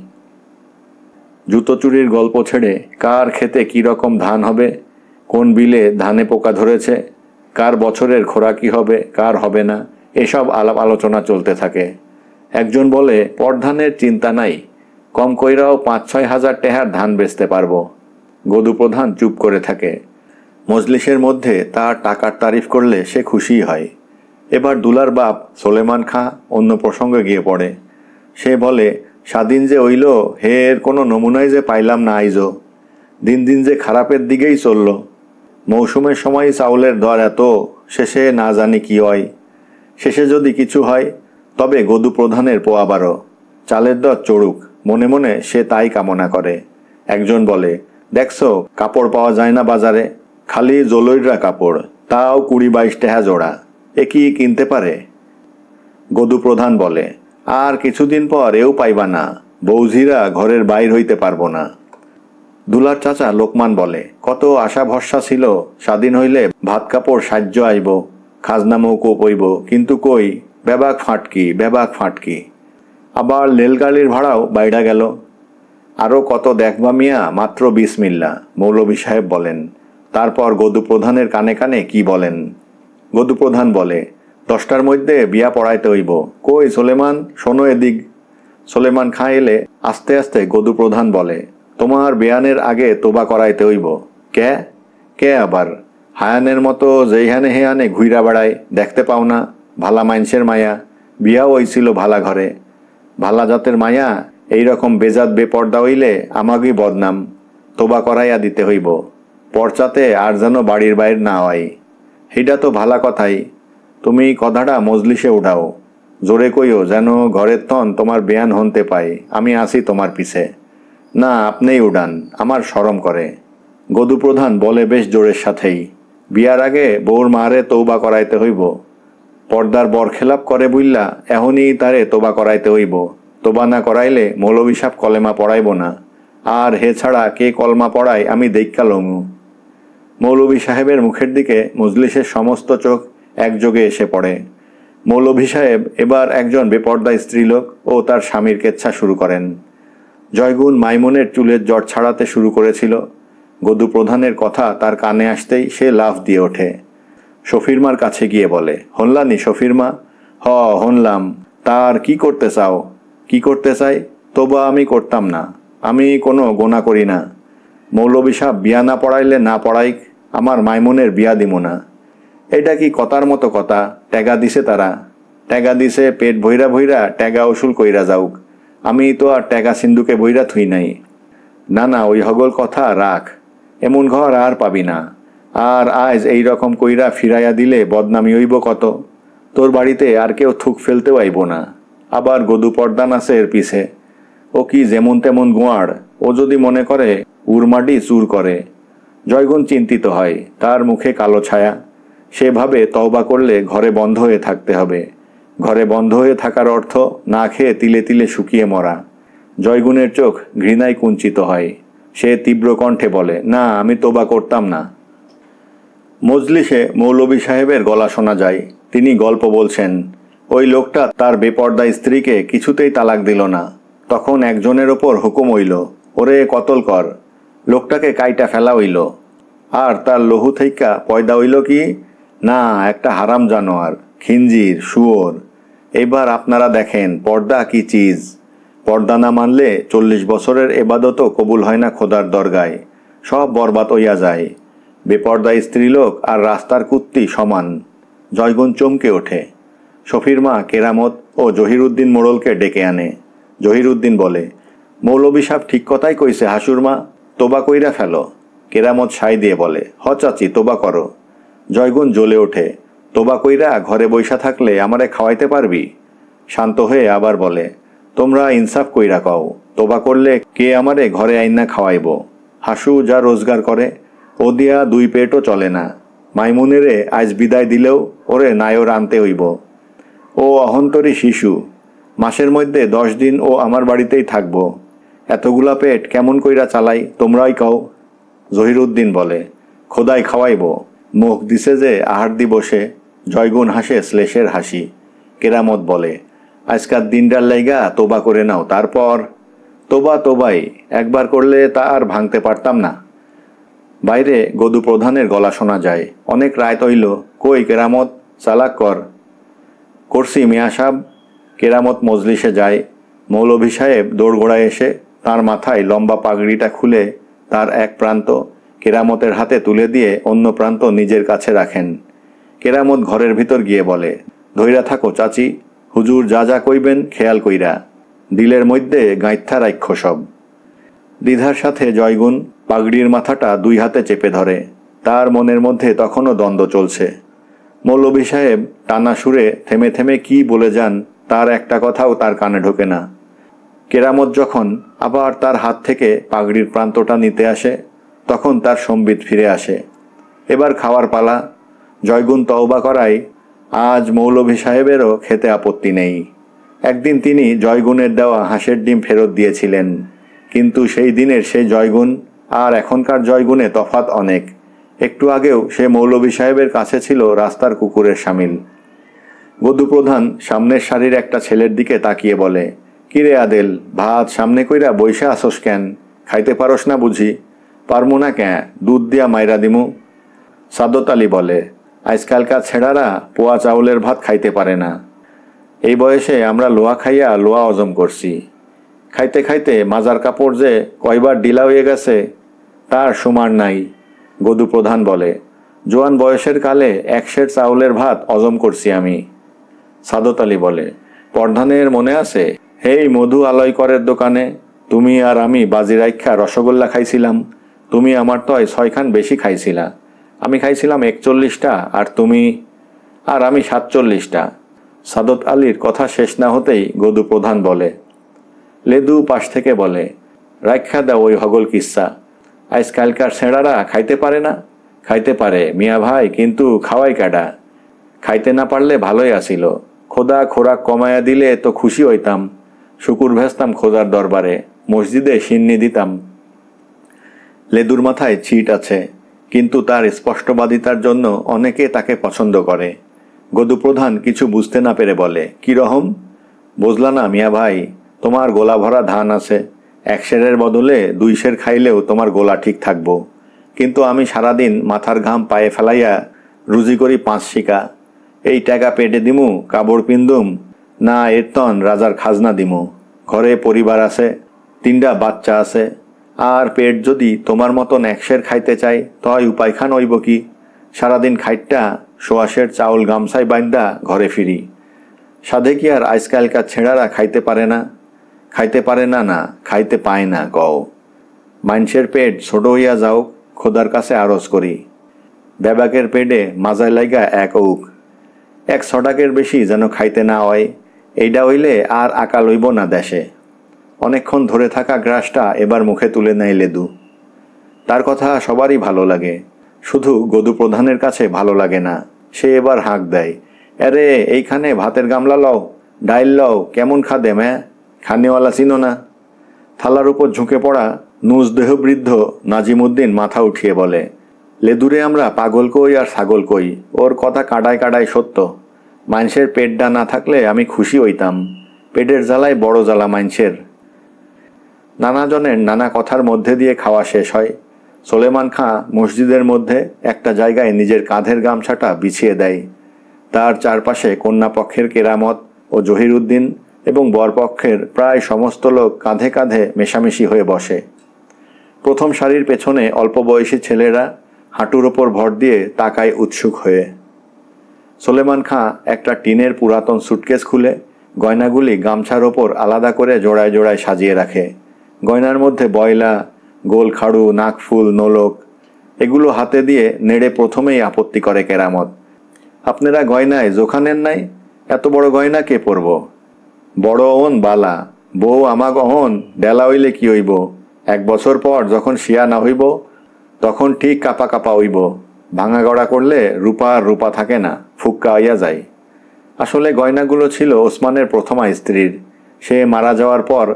জুতো চুরির গল্প ছেড়ে কার খেতে কি রকম ধান হবে, কোন বিলে ধানে পোকা ধরেছে, কার বছরের খোরাকি হবে কার হবে না, এসব আলাপ আলোচনা চলতে থাকে। একজন বলে, পরধানের চিন্তা নাই, কম কইরাও 5-6 হাজার টেহার ধান বেচতে পারবো। গদু প্রধান চুপ করে থাকে। মজলিসের মধ্যে তার টাকার তারিফ করলে সে খুশিই হয়। এবার দুলার বাপ সোলেমান খাঁ অন্য প্রসঙ্গে গিয়ে পড়ে। সে বলে, স্বাধীন যে হইল হে এর কোনো নমুনাই যে পাইলাম না আইজো। দিন দিন যে খারাপের দিকেই চলল। মৌসুমের সময় চাউলের দর এত, শেষে না জানি কি হয়। শেষে যদি কিছু হয় তবে গদু প্রধানের পোয়া 12। চালের দর চড়ুক, মনে মনে সে তাই কামনা করে। একজন বলে, দেখছো কাপড় পাওয়া যায় না বাজারে, খালি জলইরা কাপড়, তাও 20-22 টাকা জোড়া, এ কি কিনতে পারে? গদু প্রধান বলে, আর কিছুদিন পর এও পাইবা না, বৌঝিরা ঘরের বাইর হইতে পারবো না। দুলার চাচা লোকমান বলে, কত আশা ভরসা ছিল, স্বাধীন হইলে ভাত কাপড় সাহায্য আইব, খাজনা মৌকুব হইব, কিন্তু কই, বেবাক ফাটকি। আবার রেলগাড়ির ভাড়াও বাইড়া গেল। আরও কত দেখবা মিয়া, মাত্র বিসমিল্লা, মৌলভী সাহেব বলেন। তারপর গদু প্রধানের কানে কানে কি বলেন। গদু প্রধান বলে, 10টার মধ্যে বিয়া পড়াইতে হইব। কই সোলেমান, শোনো এদিক। সোলেমান খাঁ এলে আস্তে আস্তে গদু প্রধান বলে, তোমার বেয়ানের আগে তোবা করাইতে হইব। কে আবার? হায়ানের মতো যেইহানে হেয়ানে ঘুইরা বেড়ায়, দেখতে পাও না? ভালা মাইনসের মায়া, বিয়াও হইছিল ভালা ঘরে। ভালা জাতের মায়া এইরকম বেজাত বেপর্দা হইলে আমাগই বদনাম, তোবা করাইয়া দিতে হইব। পর্চাতে আর যেন বাড়ির বাইর না হয়। হিডা তো ভালা কথাই, তুমি কথাটা মজলিসে উঠাও, জোরে কইও যেন ঘরের তন তোমার বেয়ান হনতে পাই, আমি আসি তোমার পিছে। না, আপনিই উড়ান, আমার শরম করে। গদু প্রধান বলে বেশ জোরের সাথেই, বিয়ার আগে বউর মারে তৌবা করাইতে হইব। পর্দার বরখেলাপ করে বুইল্লা এখনই তারে তোবা করাইতে হইব। তোবা না করাইলে মৌলভী সাহেব কলেমা পড়াইব না, আর হে ছাড়া কে কলমা পড়ায় আমি দেইক্কা লমু। মৌলভী সাহেবের মুখের দিকে মজলিসের সমস্ত চোখ একযোগে এসে পড়ে। মৌলভী সাহেব এবার একজন বেপর্দা স্ত্রীলোক ও তার স্বামীর কেচ্ছা শুরু করেন। জয়গুণ মাইমুনের চুলের জট ছাড়াতে শুরু করেছিল। গদু প্রধানের কথা তার কানে আসতেই সে লাফ দিয়ে ওঠে। শফিরমার কাছে গিয়ে বলে, হনলানি শফিরমা? হনলাম। তার কি করতে চাও? কি করতে চাই? তোবা আমি করতাম না, আমি কোনো গোনা করি না। মৌলভী সাহেব বিয়া না পড়াইলে না পড়াইক, আমার মাইমুনের বিয়া দিব না। এটা কি কথার মতো কথা? ট্যাগা দিছে তারা, ট্যাগা দিছে পেট ভৈরা ট্যাগা ওসুল কইরা যাউক, আমি তো আর ট্যাগা সিন্ধুকে ভৈরা থুই নাই। না ওই হগল কথা রাখ, এমন ঘর আর পাবি না। আর আজ এই রকম কইরা ফিরাইয়া দিলে বদনামি হইব কত। তোর বাড়িতে আর কেউ থুক ফেলতেও আইব না। আবার গদু পর্দান আছে এর পিছে, ও কি যেমন তেমন গোয়াড়, ও যদি মনে করে উরমাটি চুর করে। জয়গুণ চিন্তিত হয়, তার মুখে কালো ছায়া। সেভাবে তওবা করলে ঘরে বন্ধ হয়ে থাকতে হবে। ঘরে বন্ধ হয়ে থাকার অর্থ না খেয়ে তিলে তিলে শুকিয়ে মরা। জয়গুণের চোখ ঘৃণায় কুঞ্চিত হয়। সে তীব্র কণ্ঠে বলে, না, আমি তোবা করতাম না। মজলিসে মৌলভী সাহেবের গলা শোনা যায়। তিনি গল্প বলছেন। ওই লোকটা তার বেপর্দা স্ত্রীকে কিছুতেই তালাক দিল না। তখন একজনের ওপর হুকুম হইল, ওরে কতল কর। লোকটাকে কাইটা ফেলা হইল। আর তার লহু থেইকা পয়দা হইল কি না, একটা হারাম জানোয়ার, খিঞ্জির, শুয়োর। এবার আপনারা দেখেন পর্দা কি চিজ। পর্দা না মানলে 40 বছরের এবাদতও কবুল হয় না খোদার দরগায়, সব বরবাদ হইয়া যায়। বেপর্দা স্ত্রীলোক আর রাস্তার কুত্তি সমান। জয়গুণ চমকে ওঠে। শফিরমা কেরামত ও জহিরুদ্দিন মোড়লকে ডেকে আনে। জহিরুদ্দিন বলে, মৌলভী সাহেব ঠিক কথাই কইছে হাসুরমা, তোবা কইরা ফেলো। কেরামত সাই দিয়ে বলে, চাচি তোবা করো। জয়গুণ জ্বলে ওঠে, তোবা কইরা ঘরে বইসা থাকলে আমারে খাওয়াইতে পারবি? শান্ত হয়ে আবার বলে, তোমরা ইনসাফ কইরা কও, তোবা করলে কে আমারে ঘরে আইনা খাওয়াইব? হাসু যা রোজগার করে ও দিয়া 2 পেটও চলে না। মাইমুনেরে আজ বিদায় দিলেও ওরে নায়র আনতে হইব। ও অহন্তরী শিশু, মাসের মধ্যে 10 দিন ও আমার বাড়িতেই থাকব। এতগুলা পেট কেমন কইরা চালাই তোমরাই কও। জহিরুদ্দিন বলে, খোদাই খাওয়াইব, মুখ দিছে যে আহার দিবসে। জয়গুণ হাসে শ্লেষের হাসি। কেরামত বলে, আজকাল দিনটার লাইগা তোবা করে নাও, তারপর। তোবাই একবার করলে তা আর ভাঙতে পারতাম না। বাইরে গদু প্রধানের গলা শোনা যায়। অনেক রাত হইল, কই কেরামত, চালাক কর। করছি মিয়া সাহেব। কেরামত মজলিসে যায়। মৌলভী সাহেব দৌড়গোড়ায় এসে তার মাথায় লম্বা পাগড়িটা খুলে তার এক প্রান্ত কেরামতের হাতে তুলে দিয়ে অন্য প্রান্ত নিজের কাছে রাখেন। কেরামত ঘরের ভিতর গিয়ে বলে, ধইরা থাকো চাচি, হুজুর যা যা কইবেন খেয়াল কইরা। দিলের মধ্যে গাঁথা রাক্ষ সব। দ্বিধার সাথে জয়গুণ পাগড়ির মাথাটা দুই হাতে চেপে ধরে। তার মনের মধ্যে তখনও দ্বন্দ্ব চলছে। মৌলভী সাহেব টানা সুরে থেমে থেমে কি বলে যান তার একটা কথাও তার কানে ঢোকে না। কেরামত যখন আবার তার হাত থেকে পাগড়ির প্রান্তটা নিতে আসে তখন তার সম্বিত ফিরে আসে। এবার খাওয়ার পালা। জয়গুণ তওবা করায় আজ মৌলভী সাহেবেরও খেতে আপত্তি নেই। একদিন তিনি জয়গুণের দেওয়া হাঁসের ডিম ফেরত দিয়েছিলেন, কিন্তু সেই দিনের সেই জয়গুণ আর এখনকার জয়গুণে তফাৎ অনেক। একটু আগেও সে মৌলভী সাহেবের কাছে ছিল রাস্তার কুকুরের শামিল। গদুপ্রধান সামনের সারির একটা ছেলের দিকে তাকিয়ে বলে, কিরে আদেল, ভাত সামনে কইরা বইসা আসস কেন? খাইতে পারস না বুঝি? পারমু না ক্যাঁ, দুধ দিয়া মাইরা দিমু। সাদত আলী বলে, আজকালকার ছেড়ারা পোয়া চাউলের ভাত খাইতে পারে না। এই বয়সে আমরা লোয়া খাইয়া লোয়া হজম করছি। খাইতে খাইতে মাজার কাপড় যে কয়বার ডিলা হয়ে গেছে তার সুমার নাই। গদুপ্রধান বলে, জোয়ান বয়সের কালে 1 সের চাউলের ভাত হজম করছি আমি। সাদত আলী বলে, পরধানের মনে আছে হেই মধু আলয়করের দোকানে তুমি আর আমি বাজি রাইখা রসগোল্লা খাইছিলাম? তুমি আমার তয় 6 খান বেশি খাইছিলা। আমি খাইছিলাম 41টা আর আমি 47টা। সাদত আলীর কথা শেষ না হতেই গদুপ্রধান বলে, লেদু পাশ থেকে বলে, রাইখা দাও ওই হগল কিচ্ছা। আজকালকার ছেঁড়ারা খাইতে পারে না? খাইতে পারে মিয়া ভাই, কিন্তু খাওয়াই কাডা? খাইতে না পারলে ভালোই আসিল। খোদা খোরাক কমায়া দিলে তো খুশি হইতাম। শুকুর ভেস্তাম খোদার দরবারে, মসজিদে সিন্নি দিতাম। লেদুর মাথায় ছিট আছে, কিন্তু তার স্পষ্টবাদিতার জন্য অনেকে তাকে পছন্দ করে। গদুপ্রধান কিছু বুঝতে না পেরে বলে, কি রকম? বুঝলা না মিয়া ভাই, তোমার গোলা ভরা ধান আছে, 1 সেরের বদলে 2 সের খাইলেও তোমার গোলা ঠিক থাকবো। কিন্তু আমি সারাদিন মাথার ঘাম পায়ে ফেলাইয়া রুজি করি 5 শিকা। এই টাকা পেটে দিমু, কাপড় পিন্দুম না এর তন রাজার খাজনা দিমু। ঘরে পরিবার আছে, 3টা বাচ্চা আছে, আর পেট যদি তোমার মতন 1 সের খাইতে চাই তয় উপায় খান হইব কি? সারাদিন খাইটটা 1.25 সের চাউল গামছাই বাইন্দা ঘরে ফিরি। সাধে কি আর আজকালকার ছেঁড়ারা খাইতে পারে না? খাইতে পারে না, না খাইতে পায় না কও। মানুষের পেট ছোট হইয়া যাও, খোদার কাছে আরজ করি। বেবাকের পেটে মাজায় লাইগা 1 উক, 1 ছটাকের বেশি যেন খাইতে না হয়। এইটা হইলে আর আকাল হইব না দেশে। অনেকক্ষণ ধরে থাকা গ্রাসটা এবার মুখে তুলে নেয় লেদু। তার কথা সবারই ভালো লাগে, শুধু গদুপ্রধানের কাছে ভালো লাগে না। সে এবার হাঁক দেয়, আরে এইখানে ভাতের গামলা লও, ডাইল লও, কেমন খাদে ম্যা, খানেওয়ালা চিনো না? থালার উপর ঝুঁকে পড়া নুজ দেহবৃদ্ধ নাজিমুদ্দিন মাথা উঠিয়ে বলে, লেদুরে আমরা পাগল কই আর ছাগল কই, ওর কথা কাটায় কাটায় সত্য। মানুষের পেটটা না থাকলে আমি খুশি হইতাম। পেটের জ্বালায় বড় জ্বালা মানুষের। নানাজনের নানা কথার মধ্যে দিয়ে খাওয়া শেষ হয়। সোলেমান খাঁ মসজিদের মধ্যে একটা জায়গায় নিজের কাঁধের গামছাটা বিছিয়ে দেয়। তার চারপাশে কন্যাপক্ষের কেরামত ও জহিরুদ্দিন এবং বরপক্ষের প্রায় সমস্ত লোক কাঁধে কাঁধে মেশামেশি হয়ে বসে। প্রথম সারির পেছনে অল্প বয়সী ছেলেরা হাঁটুর ওপর ভর দিয়ে তাকায় উৎসুক হয়ে। সোলেমান খাঁ একটা টিনের পুরাতন সুটকেস খুলে গয়নাগুলি গামছার ওপর আলাদা করে জোড়ায় জোড়ায় সাজিয়ে রাখে। গয়নার মধ্যে বয়লা, গোল খাড়ু, নাকফুল, নোলক, এগুলো হাতে দিয়ে নেড়ে প্রথমেই আপত্তি করে কেরামত, আপনারা গয়নায় জোখা নেন নাই? এত বড় গয়না কে পরব? বড় ওন বালা, বউ আমাগ অহন ডেলা হইলে কি হইব? 1 বছর পর যখন শিয়া না হইব তখন ঠিক কাপা কাপা হইব। ভাঙা গড়া করলে রূপা আর রূপা থাকে না, ফুক্কা হইয়া যায়। আসলে গয়নাগুলো ছিল ওসমানের প্রথমা স্ত্রীর। সে মারা যাওয়ার পর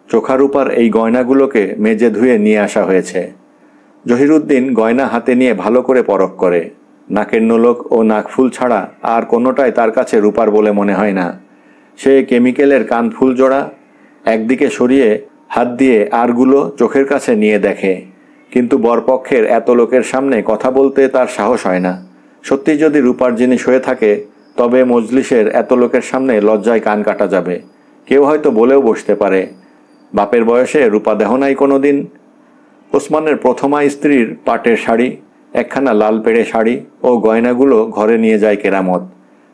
চোখা রূপার এই গয়নাগুলোকে মেজে ধুয়ে নিয়ে আসা হয়েছে। জহিরুদ্দিন গয়না হাতে নিয়ে ভালো করে পরখ করে। নাকের নোলক ও নাকফুল ছাড়া আর কোনোটাই তার কাছে রূপার বলে মনে হয় না। সে কেমিক্যালের কানফুল জোড়া একদিকে সরিয়ে হাত দিয়ে আরগুলো চোখের কাছে নিয়ে দেখে, কিন্তু বরপক্ষের এত লোকের সামনে কথা বলতে তার সাহস হয় না। সত্যি যদি রূপার জিনিস হয়ে থাকে তবে মজলিসের এত লোকের সামনে লজ্জায় কান কাটা যাবে। কেউ হয়তো বলেও বসতে পারে, বাপের বয়সে রূপা দেহ নাই কোনো দিন। ওসমানের প্রথমা স্ত্রীর পাটের শাড়ি, একখানা লাল পেড়ে শাড়ি ও গয়নাগুলো ঘরে নিয়ে যায় কেরামত।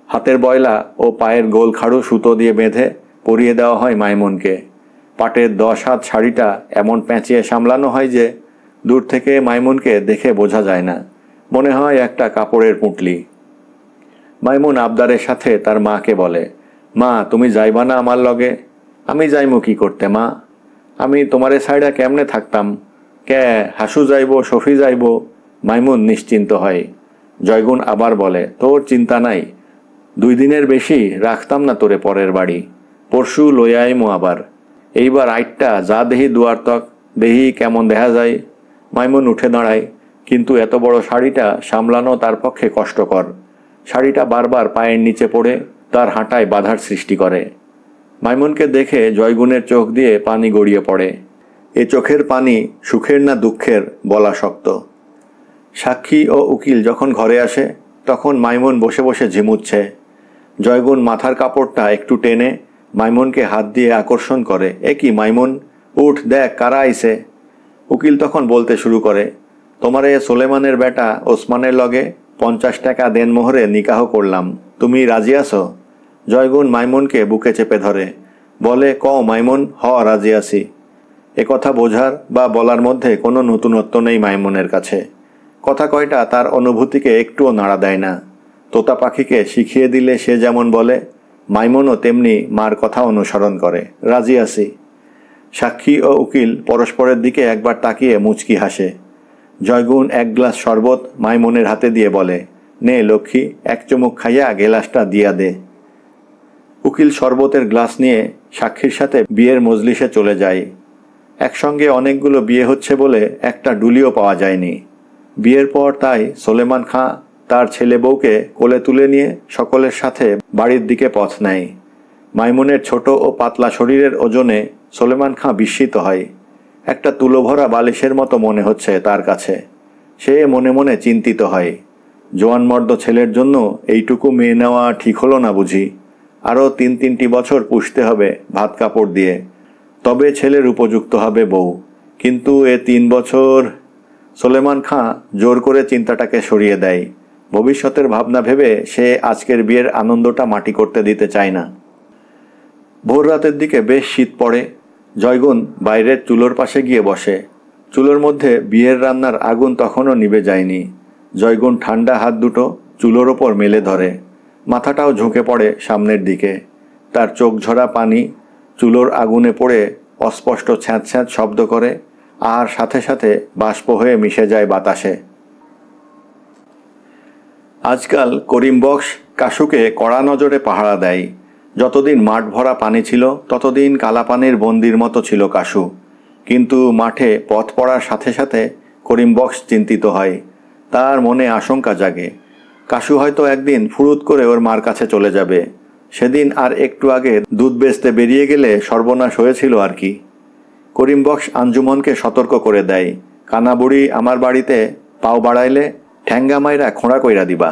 হাতের বয়লা ও পায়ের গোল খাড়ু সুতো দিয়ে বেঁধে পরিয়ে দেওয়া হয় মাইমুনকে। পাটের 10 হাত শাড়িটা এমন পেঁচিয়ে সামলানো হয় যে দূর থেকে মাইমুনকে দেখে বোঝা যায় না, মনে হয় একটা কাপড়ের পুঁটলি। মাইমুন আবদারের সাথে তার মাকে বলে, মা তুমি যাইবা না আমার লগে? আমি যাইমু কি করতে মা? আমি তোমারে ছাইড়া কেমনে থাকতাম? কে হাসু যাইব, শফি যাইব? মাইমুন নিশ্চিন্ত হয়। জয়গুণ আবার বলে, তোর চিন্তা নাই, 2 দিনের বেশি রাখতাম না তোরে পরের বাড়ি, পরশু লইয়া আইমু আবার। এইবার আইটটা যা দেহি দুয়ার তক, দেহি কেমন দেখা যায়। মাইমুন উঠে দাঁড়ায়, কিন্তু এত বড় শাড়িটা সামলানো তার পক্ষে কষ্টকর। শাড়িটা বারবার পায়ের নিচে পড়ে তার হাঁটায় বাধার সৃষ্টি করে। মাইমুনকে দেখে জয়গুণের চোখ দিয়ে পানি গড়িয়ে পড়ে। এ চোখের পানি সুখের না দুঃখের বলা শক্ত। সাক্ষী ও উকিল যখন ঘরে আসে তখন মাইমুন বসে বসে ঝিমুচ্ছে। জয়গুণ মাথার কাপড়টা একটু টেনে মাইমুনকে হাত দিয়ে আকর্ষণ করে, এ কি মাইমুন, উঠ দেখ কারা আইছে। উকিল তখন বলতে শুরু করে, তোমারে সোলেমানের বেটা ওসমানের লগে 50 টাকা দেনমোহরে নিকাহ করলাম, তুমি রাজি আছো? জয়গুণ মাইমুনকে বুকে চেপে ধরে বলে, কও মাইমুন, হ রাজি আছি। কথা বোঝার বা বলার মধ্যে কোনো নতুনত্ব নেই মাইমুনের কাছে। কথা কয়টা তার অনুভূতিকে একটুও নাড়া দেয় না। তোতা পাখিকে শিখিয়ে দিলে সে যেমন বলে, মাইমুনও তেমনি মার কথা অনুসরণ করে, রাজি আছি। সাক্ষী ও উকিল পরস্পরের দিকে একবার তাকিয়ে মুচকি হাসে। জয়গুণ 1 গ্লাস শরবত মাইমুনের হাতে দিয়ে বলে, নে লক্ষ্মী, 1 চুমুক খাইয়া গেলাসটা দিয়া দে। উকিল শরবতের গ্লাস নিয়ে সাক্ষীর সাথে বিয়ের মজলিসে চলে যায়। একসঙ্গে অনেকগুলো বিয়ে হচ্ছে বলে একটা ডুলিও পাওয়া যায়নি। বিয়ের পর তাই সোলেমান খাঁ তার ছেলে বউকে কোলে তুলে নিয়ে সকলের সাথে বাড়ির দিকে পথ নেয়। মাইমুনের ছোট ও পাতলা শরীরের ওজনে সোলেমান খাঁ বিস্মিত হয়। একটা তুলোভরা বালিশের মতো মনে হচ্ছে তার কাছে। সে মনে মনে চিন্তিত হয়, জোয়ানমর্দ ছেলের জন্য এইটুকু মেয়ে নেওয়া ঠিক হলো না বুঝি? আরও 3-3টি বছর পুষতে হবে ভাত কাপড় দিয়ে, তবে ছেলের উপযুক্ত হবে বউ। কিন্তু এ 3 বছর। সোলেমান খাঁ জোর করে চিন্তাটাকে সরিয়ে দেয়। ভবিষ্যতের ভাবনা ভেবে সে আজকের বিয়ের আনন্দটা মাটি করতে দিতে চায় না। ভোর রাতের দিকে বেশ শীত পড়ে। জয়গুণ বাইরের চুলোর পাশে গিয়ে বসে। চুলোর মধ্যে বিয়ের রান্নার আগুন তখনও নিভে যায়নি। জয়গুণ ঠান্ডা হাত দুটো চুলোর ওপর মেলে ধরে, মাথাটাও ঝুঁকে পড়ে সামনের দিকে। তার চোখ ঝরা পানি চুলোর আগুনে পড়ে অস্পষ্ট ছ্যাঁত ছ্যাঁত শব্দ করে, আর সাথে সাথে বাষ্প হয়ে মিশে যায় বাতাসে। আজকাল করিম বক্স কাশুকে কড়া নজরে পাহারা দেয়। যতদিন মাঠ ভরা পানি ছিল ততদিন কালাপানির বন্দির মতো ছিল কাশু। কিন্তু মাঠে পথ পড়ার সাথে সাথে করিম বক্স চিন্তিত হয়। তার মনে আশঙ্কা জাগে, কাশু হয়তো একদিন ফুরুত করে ওর মার কাছে চলে যাবে। সেদিন আর একটু আগে দুধ বেচতে বেরিয়ে গেলে সর্বনাশ হয়েছিল আর কি। করিম বক্স আঞ্জুমনকে সতর্ক করে দেয়, কানা বুড়ি আমার বাড়িতে পাও বাড়াইলে ঠ্যাঙ্গা মাইরা খোঁড়া কইরা দিবা।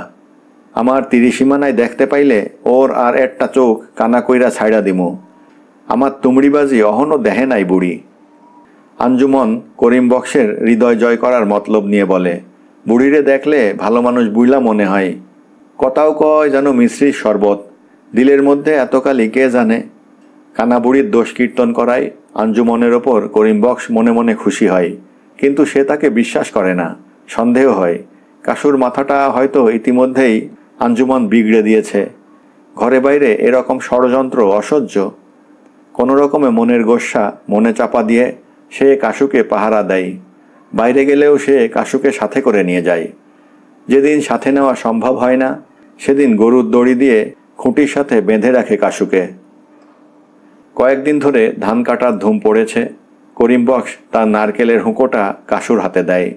আমার তিরিসীমানায় দেখতে পাইলে ওর আর একটা চোখ কানা কইরা ছাইড়া দিমু। আমার তুমড়িবাজি অহনও দেহে নাই বুড়ি। আঞ্জুমন করিম বক্সের হৃদয় জয় করার মতলব নিয়ে বলে, বুড়িরে দেখলে ভালো মানুষ বুইলা মনে হয়, কথাও কয় যেন মিশ্রির শরবত, দিলের মধ্যে এতকালি কে জানে। কানা বুড়ির দোষ কীর্তন করায় আঞ্জুমনের ওপর করিম বক্স মনে মনে খুশি হয়, কিন্তু সে তাকে বিশ্বাস করে না, সন্দেহ হয়। কাশুর মাথাটা হয়তো ইতিমধ্যেই আঞ্জুমন বিগড়ে দিয়েছে। ঘরে বাইরে এরকম ষড়যন্ত্র অসহ্য। কোনো রকমে মনের গোস্বা মনে চাপা দিয়ে সে কাশুকে পাহারা দেয়। বাইরে গেলেও সে কাশুকে সাথে করে নিয়ে যায়। যেদিন সাথে নেওয়া সম্ভব হয় না সেদিন গরুর দড়ি দিয়ে খুঁটির সাথে বেঁধে রাখে কাশুকে। কয়েকদিন ধরে ধান কাটার ধুম পড়েছে। করিম বক্স তার নারকেলের হুঁকোটা কাশুর হাতে দেয়,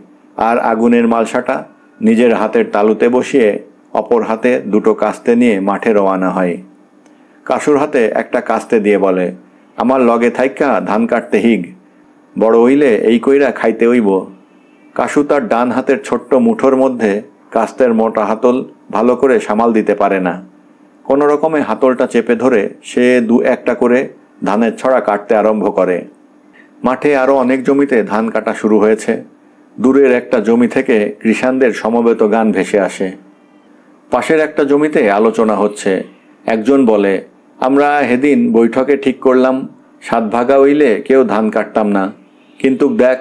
আর আগুনের মালসাটা নিজের হাতের তালুতে বসিয়ে অপর হাতে 2টো কাস্তে নিয়ে মাঠে রওনা হয়। কাশুর হাতে একটা কাস্তে দিয়ে বলে, আমার লগে থাইক্কা ধান কাটতে হিগ, বড় হইলে এই কইরা খাইতে হইব। কাশু তার ডান হাতের ছোট্ট মুঠোর মধ্যে কাস্তের মোটা হাতল ভালো করে সামাল দিতে পারে না। কোনো রকমে হাতলটা চেপে ধরে সে 2-1টা করে ধানের ছড়া কাটতে আরম্ভ করে। মাঠে আরও অনেক জমিতে ধান কাটা শুরু হয়েছে। দূরের একটা জমি থেকে কৃষাণদের সমবেত গান ভেসে আসে। পাশের একটা জমিতে আলোচনা হচ্ছে। একজন বলে, আমরা হেদিন বৈঠকে ঠিক করলাম 7 ভাগা হইলে কেউ ধান কাটতাম না, কিন্তু দেখ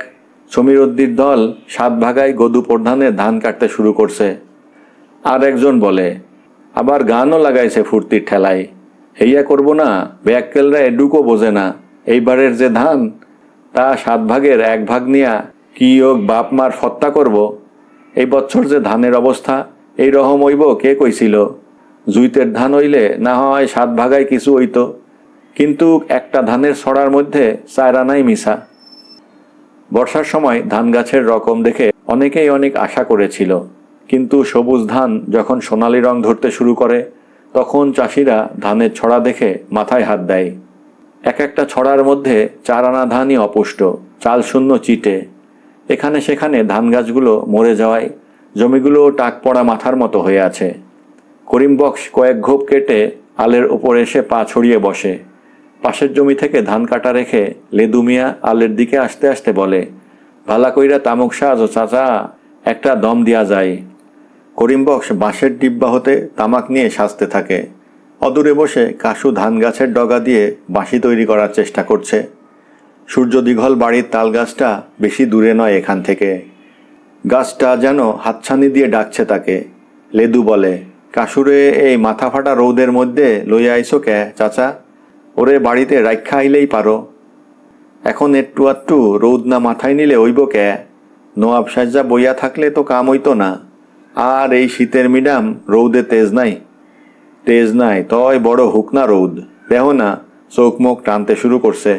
সমীরদ্দির দল 7 ভাগায় গদু প্রধানে ধান কাটতে শুরু করছে। আর একজন বলে, আবার গানও লাগাইছে ফুর্তির ঠেলায়, হেইয়া করব না, ব্যাককেলরা এডুকো বোঝে না, এইবারের যে ধান তা 7 ভাগের 1 ভাগ নিয়া কি হোক বাপ মার ফত্তা করব। এই বছর যে ধানের অবস্থা এই রকম হইব কে কইছিল? জুইতের ধান হইলে না হয় 7 ভাগায় কিছু হইতো, কিন্তু একটা ধানের ছড়ার মধ্যে 4 আনাই মিশা। বর্ষার সময় ধান গাছের রকম দেখে অনেকেই অনেক আশা করেছিল, কিন্তু সবুজ ধান যখন সোনালি রং ধরতে শুরু করে তখন চাষিরা ধানের ছড়া দেখে মাথায় হাত দেয়। এক একটা ছড়ার মধ্যে 4 আনা ধানই অপুষ্ট, চাল শূন্য চিটে। এখানে সেখানে ধান গাছগুলো মরে যাওয়ায় জমিগুলো টাক পড়া মাথার মতো হয়ে আছে। করিম বক্স কয়েক ঘোপ কেটে আলের ওপর এসে পা ছড়িয়ে বসে। পাশের জমি থেকে ধান কাটা রেখে লেদু মিয়া আলের দিকে আসতে আসতে বলে, ভালা কইরা তামুক সাজো চাচা, একটা দম দিয়া যায়। করিম বক্স বাঁশের ডিব্বা হতে তামাক নিয়ে সাজতে থাকে। অদূরে বসে কাশু ধান গাছের ডগা দিয়ে বাঁশি তৈরি করার চেষ্টা করছে। সূর্য দিঘল বাড়ির তাল গাছটা বেশি দূরে নয় এখান থেকে। গাছটা যেন হাতছানি দিয়ে ডাকছে তাকে। লেদু বলে, কাশুরে এই মাথা ফাটা রৌদের মধ্যে লইয়া আইসো কে চাচা? ওরে বাড়িতে রাইখা আইলেই পারো। এখন একটু আধটু রৌদ না মাথায় নিলে হইব কে? নওয়াব সাজ্জা বইয়া থাকলে তো কাম হইতো না। আর এই শীতের মিডাম রৌদে তেজ নাই। তেজ নাই তয় বড় হুকনা রৌদ, দেহ না চোখ মুখ টানতে শুরু করছে।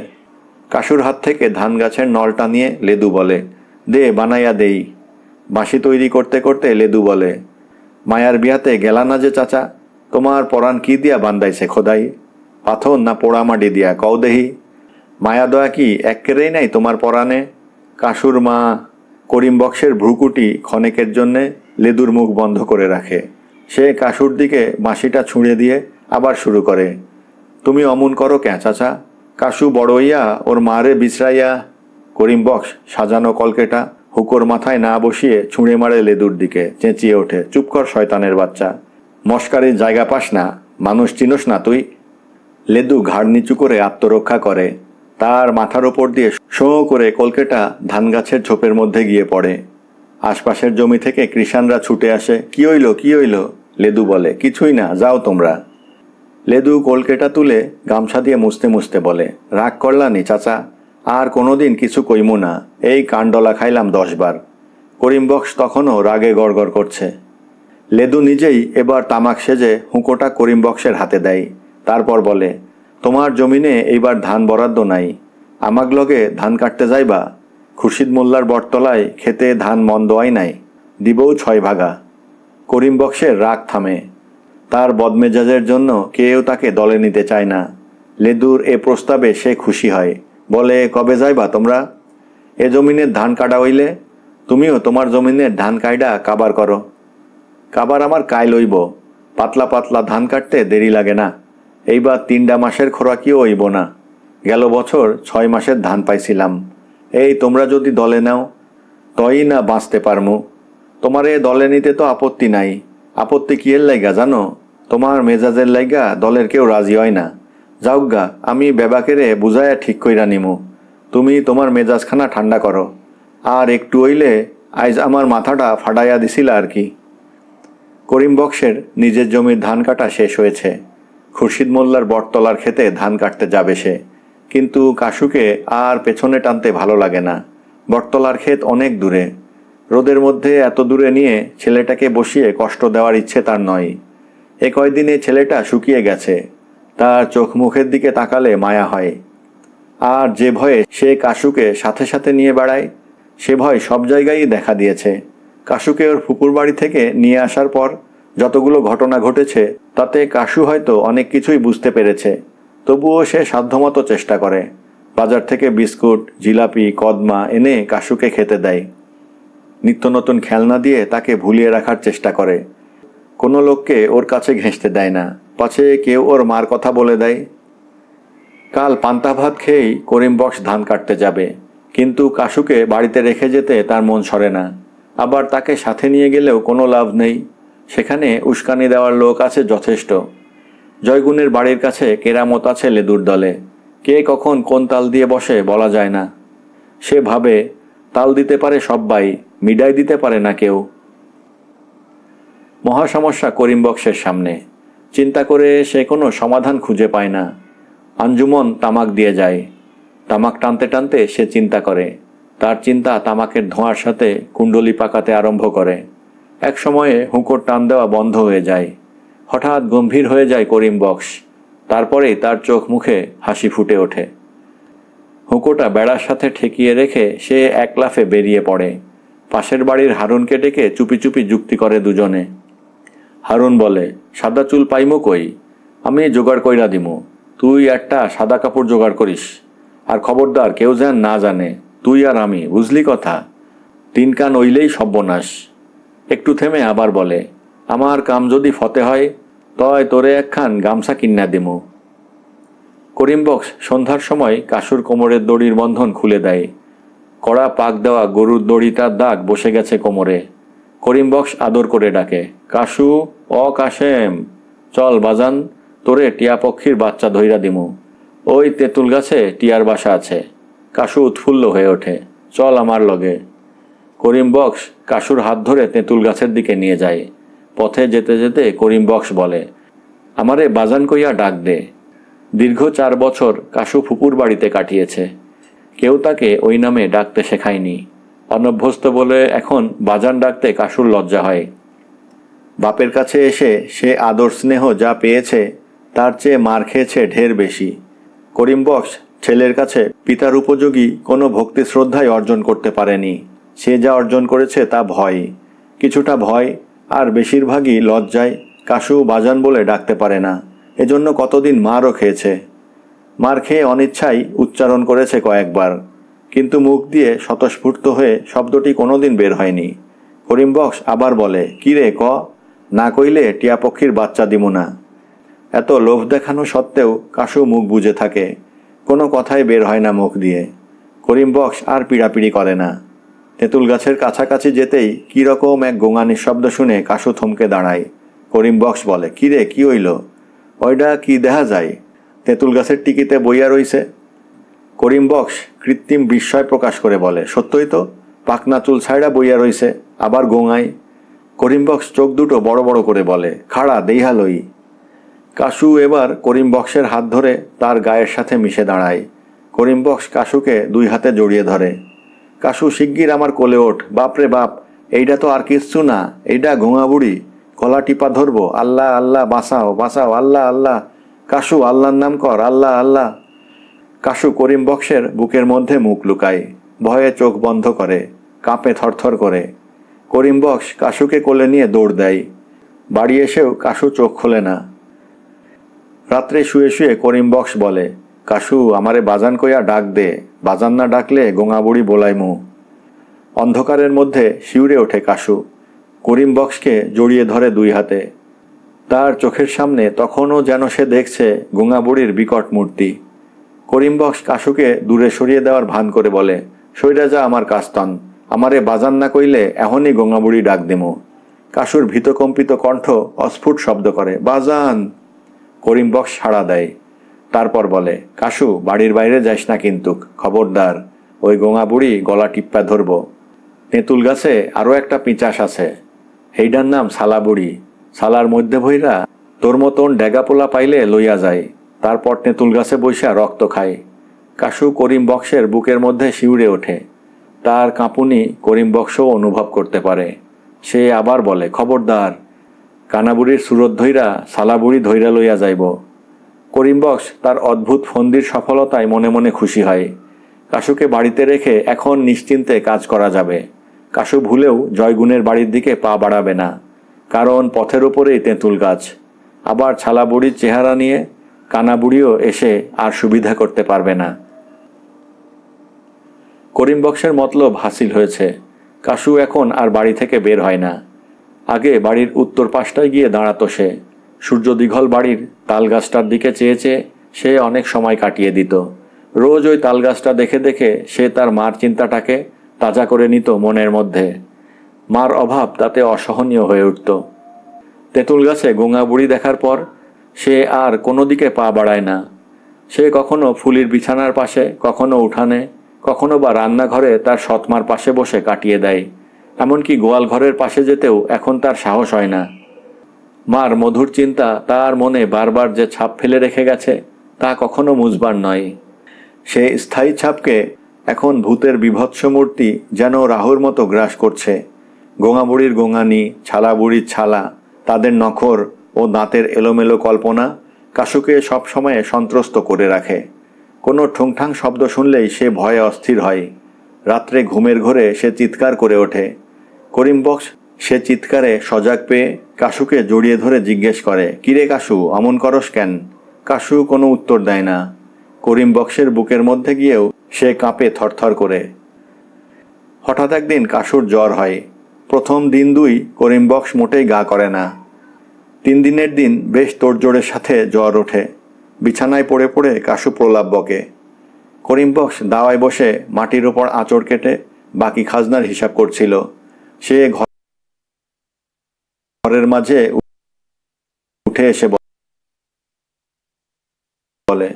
কাশুর হাত থেকে ধান গাছের নলটা নিয়ে লেদু বলে, দে বানাইয়া দেই। বাঁশি তৈরি করতে করতে লেদু বলে, মায়ার বিয়াতে গেলা না যে চাচা? তোমার পরাণ কি দিয়া বান্ধাইছে খোদাই? পাথর না পোড়া মাটি দিয়া কও দেহি? মায়া দয়া কি এক্কেরেই নাই তোমার পরাণে? কাশুর মা। করিম বক্সের ভ্রুকুটি ক্ষণেকের জন্যে লেদুর মুখ বন্ধ করে রাখে। সে কাশুর দিকে বাঁশিটা ছুঁড়ে দিয়ে আবার শুরু করে, তুমি অমন করো ক্যা চাচা? কাশু বড় হইয়া ওর মারে বিছড়াইয়া। করিম বক্স সাজানো কলকেটা হুকোর মাথায় না বসিয়ে ছুঁড়ে মারে লেদুর দিকে, চেঁচিয়ে ওঠে, চুপ কর শয়তানের বাচ্চা, মস্কারির জায়গা পাস না, মানুষ চিনোস না তুই? লেদু ঘাড় নিচু করে আত্মরক্ষা করে। তার মাথার ওপর দিয়ে শোঁ করে কলকেটা ধান গাছের ঝোপের মধ্যে গিয়ে পড়ে। আশপাশের জমি থেকে কৃষাণরা ছুটে আসে, কি হইল কি হইল? লেদু বলে, কিছুই না, যাও তোমরা। লেদু কলকেটা তুলে গামছা দিয়ে মুছতে মুছতে বলে, রাগ করলানি চাচা, আর কোনোদিন কিছু কইমু না, এই কাণ্ডলা খাইলাম 10 বার। করিম বক্স তখনও রাগে গড়গড় করছে। লেদু নিজেই এবার তামাক সেজে হুঁকোটা করিম বক্সের হাতে দেয়। তারপর বলে, তোমার জমিনে এইবার ধান বরাদ্দ নাই, আমাক লগে ধান কাটতে যাইবা? খুরশিদ মোল্লার বটতলায় খেতে ধান মন্দ হয় নাই, দিবও 6 ভাগা। করিম বক্সের রাগ থামে। তার বদমেজাজের জন্য কেউ তাকে দলে নিতে চায় না। লেদুর এ প্রস্তাবে সে খুশি হয়, বলে, কবে যাইবা তোমরা? এ জমিনের ধান কাটা হইলে তুমিও তোমার জমিনের ধান কাইডা কাবার করো। কাবার আমার কাই লইব, পাতলা পাতলা ধান কাটতে দেরি লাগে না। এইবার 3টা মাসের খোরাকিও হইব না। গেল বছর 6 মাসের ধান পাইছিলাম। এই তোমরা যদি দলে নাও তই না বাঁচতে পারমু। তোমার এ দলে নিতে তো আপত্তি নাই। আপত্তি কি এর লাইগা জানো? তোমার মেজাজের লাইগা দলের কেউ রাজি হয় না। যাউগা, আমি বেবাকেরে বুঝাইয়া ঠিক কইরা নিমু। তুমি তোমার মেজাজখানা ঠান্ডা করো। আর একটু হইলে আইজ আমার মাথাটা ফাটাইয়া দিছিল আর কি। করিম বক্সের নিজের জমির ধান কাটা শেষ হয়েছে। খুরশিদ মোল্লার বটতলার খেতে ধান কাটতে যাবে সে, কিন্তু কাশুকে আর পেছনে টানতে ভালো লাগে না। বটতলার ক্ষেত অনেক দূরে। রোদের মধ্যে এত দূরে নিয়ে ছেলেটাকে বসিয়ে কষ্ট দেওয়ার ইচ্ছে তার নয়। এ কয়দিনে ছেলেটা শুকিয়ে গেছে, তার চোখ মুখের দিকে তাকালে মায়া হয়। আর যে ভয়ে সে কাশুকে সাথে সাথে নিয়ে বেড়ায় সে ভয় সব জায়গায়ই দেখা দিয়েছে। কাশুকে ওর ফুপুর বাড়ি থেকে নিয়ে আসার পর যতগুলো ঘটনা ঘটেছে তাতে কাশু হয়তো অনেক কিছুই বুঝতে পেরেছে। তবুও সে সাধ্যমতো চেষ্টা করে। বাজার থেকে বিস্কুট, জিলাপি, কদমা এনে কাশুকে খেতে দেয়। নিত্য নতুন খেলনা দিয়ে তাকে ভুলিয়ে রাখার চেষ্টা করে। কোনো লোককে ওর কাছে ঘেঁষতে দেয় না, পাছে কেউ ওর মার কথা বলে দেয়। কাল পান্তা ভাত খেয়েই করিম বক্স ধান কাটতে যাবে, কিন্তু কাশুকে বাড়িতে রেখে যেতে তার মন সরে না। আবার তাকে সাথে নিয়ে গেলেও কোনো লাভ নেই, সেখানে উস্কানি দেওয়ার লোক আছে যথেষ্ট। জয়গুণের বাড়ির কাছে কেরামত আছে লেদুর দলে। কে কখন কোন তাল দিয়ে বসে বলা যায় না। সে ভাবে তাল দিতে পারে সব্বাই, মিডাই দিতে পারে না কেউ। মহা সমস্যা করিম বক্সের সামনে। চিন্তা করে সে কোনো সমাধান খুঁজে পায় না। আঞ্জুমন তামাক দিয়ে যায়। তামাক টানতে টানতে সে চিন্তা করে। তার চিন্তা তামাকের ধোঁয়ার সাথে কুণ্ডলি পাকাতে আরম্ভ করে। এক সময়ে হুঁকোর টান দেওয়া বন্ধ হয়ে যায়। হঠাৎ গম্ভীর হয়ে যায় করিম বক্স। তারপরেই তার চোখ মুখে হাসি ফুটে ওঠে। হুঁকোটা বেড়ার সাথে ঠেকিয়ে রেখে সে এক লাফে বেরিয়ে পড়ে। পাশের বাড়ির হারুনকে ডেকে চুপি চুপি যুক্তি করে দুজনে। হারুন বলে, সাদা চুল পাইমু কই? আমি জোগাড় কইরা দিমু, তুই একটা সাদা কাপড় জোগাড় করিস। আর খবরদার কেউ যেন না জানে, তুই আর আমি, বুঝলি কথা? 3 কান ওইলেই সর্বনাশ। একটু থেমে আবার বলে, আমার কাম যদি ফতে হয় তয় তোরে একখান গামছা কিন্না দিমু। করিম বক্স সন্ধ্যার সময় কাসুর কোমরের দড়ির বন্ধন খুলে দেয়। কড়া পাক দেওয়া গরুর দড়িটার দাগ বসে গেছে কোমরে। করিম বক্স আদর করে ডাকে, কাসু, অ কাশেম, চল বাজান, তোরে টিয়া পক্ষীর বাচ্চা ধইরা দিমু। ওই তেঁতুল গাছে টিয়ার বাসা আছে। কাসু উৎফুল্ল হয়ে ওঠে, চল আমার লগে। করিম বক্স কাসুর হাত ধরে তেঁতুল গাছের দিকে নিয়ে যায়। পথে যেতে যেতে করিম বক্স বলে, আমারে বাজান কইয়া ডাক দে। দীর্ঘ 4 বছর কাসু ফুপুর বাড়িতে কাটিয়েছে। কেউ তাকে ওই নামে ডাকতে শেখায়নি। অনভ্যস্ত বলে এখন বাজান ডাকতে কাসুর লজ্জা হয়। বাপের কাছে এসে সে আদর স্নেহ যা পেয়েছে তার চেয়ে মার খেয়েছে ঢের বেশি। করিম বক্স ছেলের কাছে পিতার উপযোগী কোনো ভক্তি শ্রদ্ধাই অর্জন করতে পারেনি। সে যা অর্জন করেছে তা ভয়, কিছুটা ভয়, আর বেশিরভাগই লজ্জায় কাসু বাজান বলে ডাকতে পারে না। এজন্য কতদিন মারও খেয়েছে। মার খেয়ে অনিচ্ছাই উচ্চারণ করেছে কয়েকবার, কিন্তু মুখ দিয়ে স্বতঃস্ফূর্ত হয়ে শব্দটি কোনোদিন বের হয়নি। করিম বক্স আবার বলে, কিরে ক, না কইলে টিয়া পক্ষীর বাচ্চা দিমু না। এত লোভ দেখানো সত্ত্বেও কাসু মুখ বুজে থাকে, কোনো কথাই বের হয় না মুখ দিয়ে। করিম বক্স আর পিড়াপিড়ি করে না। তেঁতুল গাছের কাছাকাছি যেতেই কীরকম এক গোঙানির শব্দ শুনে কাসু থমকে দাঁড়ায়। করিম বক্স বলে, কিরে কি হইল? ওইটা কি দেখা যায়? তেঁতুল গাছের টিকিতে বইয়া রইছে। করিম বক্স কৃত্রিম বিস্ময় প্রকাশ করে বলে, সত্যই তো, পাকনা চুল ছাইড়া বইয়া রইছে, আবার গোঙায়। করিম বক্স চোখ দুটো বড় বড় করে বলে, খাড়া দেইহা লই। কাসু এবার করিম বক্সের হাত ধরে তার গায়ের সাথে মিশে দাঁড়ায়। করিম বক্স কাসুকে 2 হাতে জড়িয়ে ধরে। কাসু শিগগির আমার কোলে ওঠ, বাপরে বাপ, এইটা তো আর কিচ্ছু না, এইটা গোঙা বুড়ি, গলা টিপা ধরবো, আল্লাহ আল্লাহ, বাঁচাও বাঁচাও, আল্লাহ আল্লাহ, কাসু আল্লাহর নাম কর, আল্লাহ আল্লাহ। কাসু করিম বক্সের বুকের মধ্যে মুখ লুকায়, ভয়ে চোখ বন্ধ করে, কাঁপে থরথর করে। করিম বক্স কাসুকে কোলে নিয়ে দৌড় দেয়। বাড়ি এসেও কাসু চোখ খোলে না। রাত্রে শুয়ে শুয়ে করিম বক্স বলে, কাসু আমারে বাজান কইয়া ডাক দে, বাজান না ডাকলে গোঙা বুড়ি বোলাইমু। অন্ধকারের মধ্যে শিউরে ওঠে কাসু, করিম বক্সকে জড়িয়ে ধরে 2 হাতে। তার চোখের সামনে তখনও যেন সে দেখছে গোঙা বুড়ির বিকট মূর্তি। করিম বক্স কাসুকে দূরে সরিয়ে দেওয়ার ভান করে বলে, সইরা যা আমার কাস্তন, আমারে বাজান না কইলে এখনই গোঙা বুড়ি ডাক দিমু। কাসুর ভীতকম্পিত কণ্ঠ অস্ফুট শব্দ করে, বাজান। করিম বক্স সাড়া দেয়। তারপর বলে, কাসু বাড়ির বাইরে যাইস না কিন্তু, খবরদার, ওই গোঙা বুড়ি গলা টিপ্পা ধরব। তেঁতুল গাছে আরও একটা পিচাস আছে, হেইডার নাম সালা বুড়ি। সালার মধ্যে ভইরা তোর মতন ডেগাপোলা পাইলে লইয়া যায়, তারপর তেঁতুল গাছে বইসা রক্ত খায়। কাসু করিম বক্সের বুকের মধ্যে শিউরে ওঠে। তার কাঁপুনি করিম বক্সও অনুভব করতে পারে। সে আবার বলে, খবরদার, কানাবুড়ির সুরত ধইরা সালাবুড়ি ধইরা লইয়া যাইব। করিম বক্স তার অদ্ভুত ফন্দির সফলতায় মনে মনে খুশি হয়। কাসুকে বাড়িতে রেখে এখন নিশ্চিন্তে কাজ করা যাবে। কাসু ভুলেও জয়গুণের বাড়ির দিকে পা বাড়াবে না, কারণ পথের ওপরেই তেঁতুল গাছ। আবার ছালাবুড়ির চেহারা নিয়ে কানাবুড়িও এসে আর সুবিধা করতে পারবে না। করিম বক্সের মতলব হাসিল হয়েছে। কাসু এখন আর বাড়ি থেকে বের হয় না। আগে বাড়ির উত্তর পাশটায় গিয়ে দাঁড়াতো সে। সূর্য দীঘল বাড়ির তাল গাছটার দিকে চেয়ে চেয়ে সে অনেক সময় কাটিয়ে দিত। রোজ ওই তাল গাছটা দেখে দেখে সে তার মার চিন্তাটাকে তাজা করে নিত মনের মধ্যে। মার অভাব তাতে অসহনীয় হয়ে উঠত। তেঁতুল গাছে গোঙা বুড়ি দেখার পর সে আর কোনো দিকে পা বাড়ায় না। সে কখনো ফুলির বিছানার পাশে, কখনো উঠানে, কখনো বা রান্নাঘরে তার সৎমার পাশে বসে কাটিয়ে দেয়। এমনকি গোয়াল ঘরের পাশে যেতেও এখন তার সাহস হয় না। মার মধুর চিন্তা তার মনে বারবার যে ছাপ ফেলে রেখে গেছে তা কখনো মুছবার নয়। সে স্থায়ী ছাপকে এখন ভূতের বীভৎস মূর্তি যেন রাহুর মতো গ্রাস করছে। গোঙা বুড়ির গোঙানি, ছালা বুড়ির ছালা, তাদের নখর ও দাঁতের এলোমেলো কল্পনা কাশুকে সবসময়ে সন্ত্রস্ত করে রাখে। কোনো ঠুংঠাং শব্দ শুনলেই সে ভয়ে অস্থির হয়। রাত্রে ঘুমের ঘোরে সে চিৎকার করে ওঠে। করিম বক্স সে চিৎকারে সজাগ পেয়ে কাশুকে জড়িয়ে ধরে জিজ্ঞেস করে, কিরে কাশু, অমন করস কেন? কাশু কোনো উত্তর দেয় না। করিম বক্সের বুকের মধ্যে গিয়েও সে কাঁপে থরথর করে। হঠাৎ একদিন কাশুর জ্বর হয়। প্রথম দিন দুই করিম বক্স মোটেই গা করে না। 3 দিনের দিন বেশ তোড়জোড়ের সাথে জ্বর ওঠে। বিছানায় পড়ে পড়ে কাশু প্রলাপ বকে। করিম বক্স দাওয়ায় বসে মাটির ওপর আঁচড় কেটে বাকি খাজনার হিসাব করছিল। সে ঘরের মাঝে উঠে এসে বলে,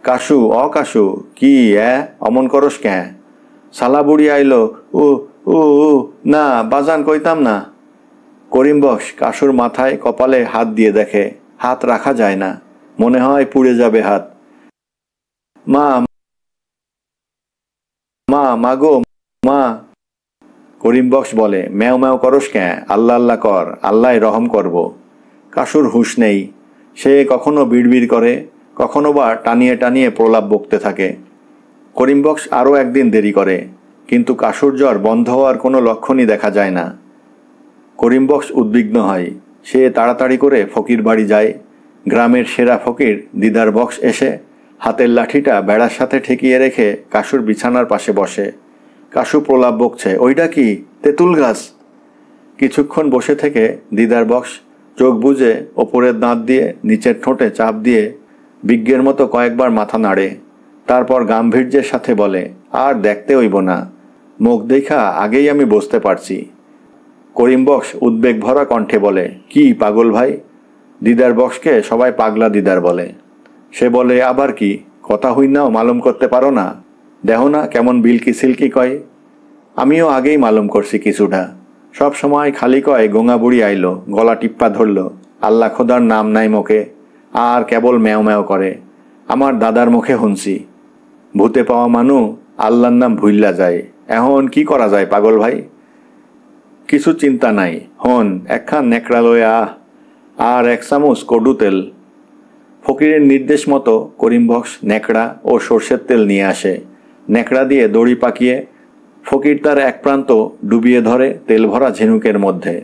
কাশু, কাশু, কি অমন করস ক্যাঁ? শালা বুড়ি আইলো। ও ও ও না, বাজান কইতাম না। করিম বক্স কাশুর মাথায় কপালে হাত দিয়ে দেখে, হাত রাখা যায় না, মনে হয় পুড়ে যাবে হাত। মা মা মাগো মা। করিম বক্স বলে, ম্যাও ম্যাও করস ক্যাঁ? আল্লাহ আল্লাহ কর, আল্লাহ রহম করব। কাশুর হুঁশ নেই। সে কখনো বিড়বিড় করে, কখনো বা টানিয়ে টানিয়ে প্রলাপ বকতে থাকে। করিম বক্স আরও একদিন দেরি করে, কিন্তু কাশুর জ্বর বন্ধ হওয়ার কোনো লক্ষণই দেখা যায় না। করিম বক্স উদ্বিগ্ন হয়। সে তাড়াতাড়ি করে ফকির বাড়ি যায়। গ্রামের সেরা ফকির দিদার বক্স এসে হাতের লাঠিটা বেড়ার সাথে ঠেকিয়ে রেখে কাশুর বিছানার পাশে বসে। কাশু প্রলাপ বকছে, ওইটা কি? তেঁতুল গাছ। কিছুক্ষণ বসে থেকে দিদার বক্স চোখ বুজে ওপরের দাঁত দিয়ে নিচের ঠোঁটে চাপ দিয়ে বিজ্ঞের মতো কয়েকবার মাথা নাড়ে। তারপর গাম্ভীর্যের সাথে বলে, আর দেখতে হইব না, মুখ দেখা আগেই আমি বুঝতে পারছি। করিম বক্স উদ্বেগ ভরা কণ্ঠে বলে, কি পাগল ভাই? দিদার বক্সকে সবাই পাগলা দিদার বলে। সে বলে, আবার কি, কথা হইনাও মালুম করতে পারো না? দেহ না কেমন বিলকি সিলকি কয়। আমিও আগেই মালুম করছি কিছুটা। সব সময় খালি কয় গোঙা বুড়ি আইলো, গলা টিপ্পা ধরল, আল্লাহ খোদার নাম নাই মুখে, আর কেবল ম্যাও ম্যাও করে। আমার দাদার মুখে শুনছি। ভূতে পাওয়া মানু আল্লাহর নাম ভুইল্লা যায়। এখন কি করা যায় পাগল ভাই? কিছু চিন্তা নাই, হন একখান নেকড়া লয়ে আর 1 চামচ কডু তেল। ফকিরের নির্দেশ মতো করিম বক্স নেকড়া ও সর্ষের তেল নিয়ে আসে। নেকড়া দিয়ে দড়ি পাকিয়ে ফকির তার এক প্রান্ত ডুবিয়ে ধরে তেল ভরা ঝিনুকের মধ্যে।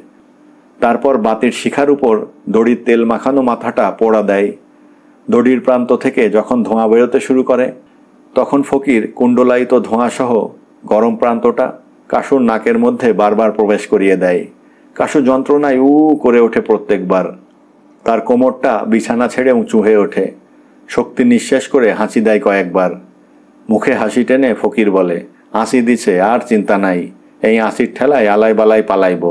তারপর বাতির শিখার উপর দড়ির তেল মাখানো মাথাটা পোড়া দেয়। দড়ির প্রান্ত থেকে যখন ধোঁয়া বেরোতে শুরু করে তখন ফকির কুণ্ডলায়িত ধোঁয়াসহ গরম প্রান্তটা কাশুর নাকের মধ্যে বারবার প্রবেশ করিয়ে দেয়। কাশু যন্ত্রণায় করে ওঠে প্রত্যেকবার। তার কোমরটা বিছানা ছেড়ে উঁচু হয়ে ওঠে। শক্তি নিঃশ্বাস করে হাসি দেয় কয়েকবার। মুখে হাসি টেনে ফকির বলে, হাসি দিছে, আর চিন্তা নাই, এই হাসির ঠেলায় আলাই বালাই পালাইব।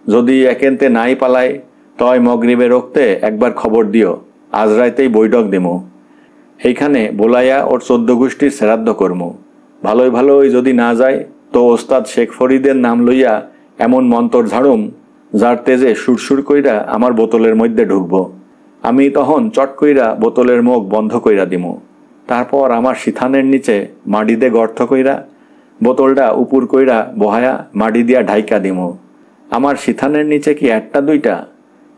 যদি একেন্তে নাই পালাই তয় মগরিবে রক্তে একবার খবর দিও, আজ রাইতেই বৈঠক দিমু। এইখানে বোলাইয়া ওর 14 গোষ্ঠীর শ্রাদ্ধ কর্মু। ভালোই ভালোই যদি না যায় তো ওস্তাদ শেখ ফরিদের নাম লইয়া এমন মন্তর ঝাড়ুম যার তেজে সুরসুর কইরা আমার বোতলের মধ্যে ঢুকব। আমি তখন চট কইরা বোতলের মুখ বন্ধ কইরা দিমু। তারপর আমার সিথানের নিচে মাটি দিয়ে গর্ত কইরা বোতলটা উপর কইরা বহায়া মাটি দিয়া ঢাইকা দিমু। আমার সিথানের নিচে কি 1টা 2টা?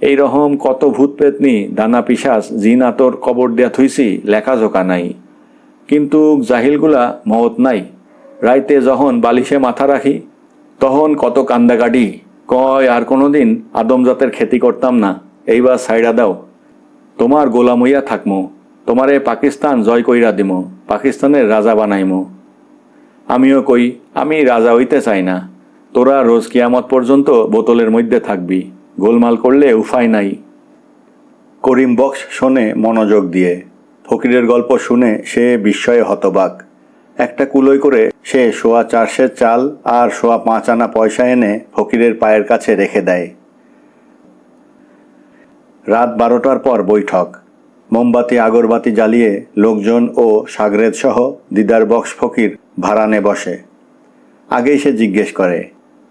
এই রকম কত ভূত পেতনি, দানা পিশাচ, জিন আতর কবর দিয়া থুইছি, লেখাজোকা নাই। কিন্তু জাহিলগুলা মহৎ নাই। রাইতে যখন বালিশে মাথা রাখি তখন কত কান্দাকাটি, কয় আর কোনোদিন আদমজাতের খেতি করতাম না, এইবার সাইডা দাও, তোমার গোলাম হইয়া থাকমু, তোমারে পাকিস্তান জয় কইরা দিমু, পাকিস্তানের রাজা বানাইমু। আমিও কই, আমি রাজা হইতে চাই না, তোরা রোজ কিয়ামত পর্যন্ত বোতলের মধ্যে থাকবি, গোলমাল করলে উপায় নাই। করিম বক্স শোনে মনোযোগ দিয়ে। ফকিরের গল্প শুনে সে বিস্ময়ে হতবাক। একটা কুলোই করে সে 4.25 সের চাল আর 5.25 আনা পয়সা এনে ফকিরের পায়ের কাছে রেখে দেয়। রাত 12টার পর বৈঠক। মোমবাতি আগরবাতি জ্বালিয়ে লোকজন ও সাগরেদ সহ দিদার বক্স ফকির ভাড়ানে বসে। আগেই সে জিজ্ঞেস করে,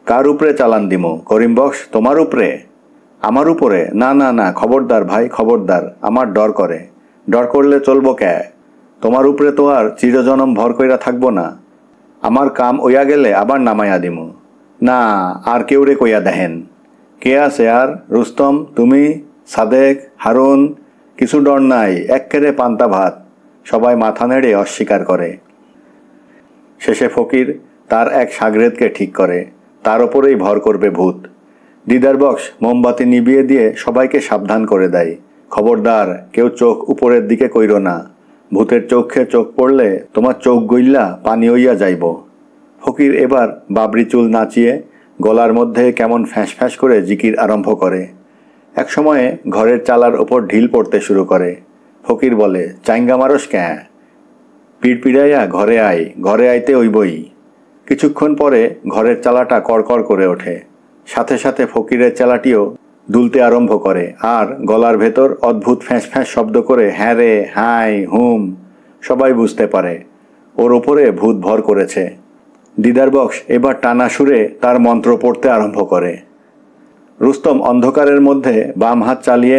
কার উপরে চালান দিমু? করিম বক্স তোমার উপরে? আমার উপরে? না না না, খবরদার ভাই, খবরদার, আমার ডর করে। ডর করলে চলবো কে? তোমার উপরে তো আর চিরজনম ভর কইরা থাকবো না। আমার কাম ওইয়া গেলে আবার নামাইয়া দিমু। না, আর কেউরে কইয়া দেহেন। কে আছে আর? রুস্তম, তুমি, সাদেক, হারুন? কিছু ডর নাই, এক্কেরে পান্তা ভাত। সবাই মাথা নেড়ে অস্বীকার করে। শেষে ফকির তার এক সাগরেদকে ঠিক করে, তার ওপরেই ভর করবে ভূত। দিদার বক্স মোমবাতি নিভিয়ে দিয়ে সবাইকে সাবধান করে দেয়, খবরদার কেউ চোখ উপরের দিকে কইর না। ভূতের চোখে চোখ পড়লে তোমার চোখ গইল্লা পানি হইয়া যাইব। ফকির এবার বাবরি চুল নাচিয়ে গলার মধ্যে কেমন ফ্যাঁস ফ্যাঁস করে জিকির আরম্ভ করে। এক সময়ে ঘরের চালার ওপর ঢিল পড়তে শুরু করে। ফকির বলে, চাইঙ্গা মারস ক্যাঁ? পিড় পিড়াইয়া ঘরে আয়, ঘরে আইতে ওইবই। কিছুক্ষণ পরে ঘরের চালাটা কড়কড় করে ওঠে। সাথে সাথে ফকিরের চালাটিও দুলতে আরম্ভ করে আর গলার ভেতর অদ্ভুত ফ্যাঁস ফ্যাঁস শব্দ করে হ্যাঁ রে, হাই, হুম। সবাই বুঝতে পারে ওর ওপরে ভূত ভর করেছে। দিদার বক্স এবার টানা সুরে তার মন্ত্র পড়তে আরম্ভ করে। রুস্তম অন্ধকারের মধ্যে বাম হাত চালিয়ে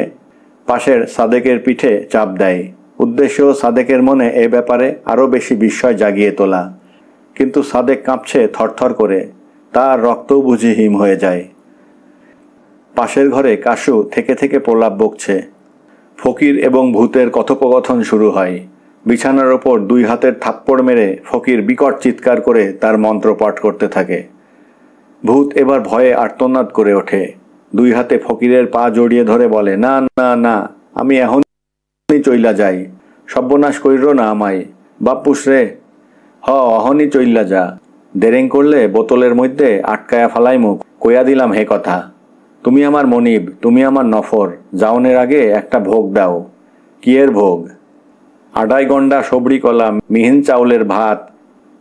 পাশের সাদেকের পিঠে চাপ দেয়। উদ্দেশ্য সাদেকের মনে এ ব্যাপারে আরও বেশি বিস্ময় জাগিয়ে তোলা। কিন্তু সাদেক কাঁপছে থরথর করে, তার রক্তও বুঝি হিম হয়ে যায়। পাশের ঘরে কাশু থেকে থেকে প্রলাপ বকছে। ফকির এবং ভূতের কথোপকথন শুরু হয়। বিছানার ওপর দুই হাতের থাপ্পড় মেরে ফকির বিকট চিৎকার করে তার মন্ত্র পাঠ করতে থাকে। ভূত এবার ভয়ে আর্তনাদ করে ওঠে। দুই হাতে ফকিরের পা জড়িয়ে ধরে বলে, না না না, আমি এখনই চইলা যাই, সর্বনাশ কইর না আমায়। বাপ্পুস রে, অহনি চইল্লা যা। দেরেং করলে বোতলের মধ্যে আটকায়া ফালাইমু, কইয়া দিলাম হে কথা। তুমি আমার মনিব, তুমি আমার নফর, যাওনের আগে একটা ভোগ দাও। কিয়ের ভোগ? 2.5 গন্ডা সবরি কলা, মিহিন চাউলের ভাত,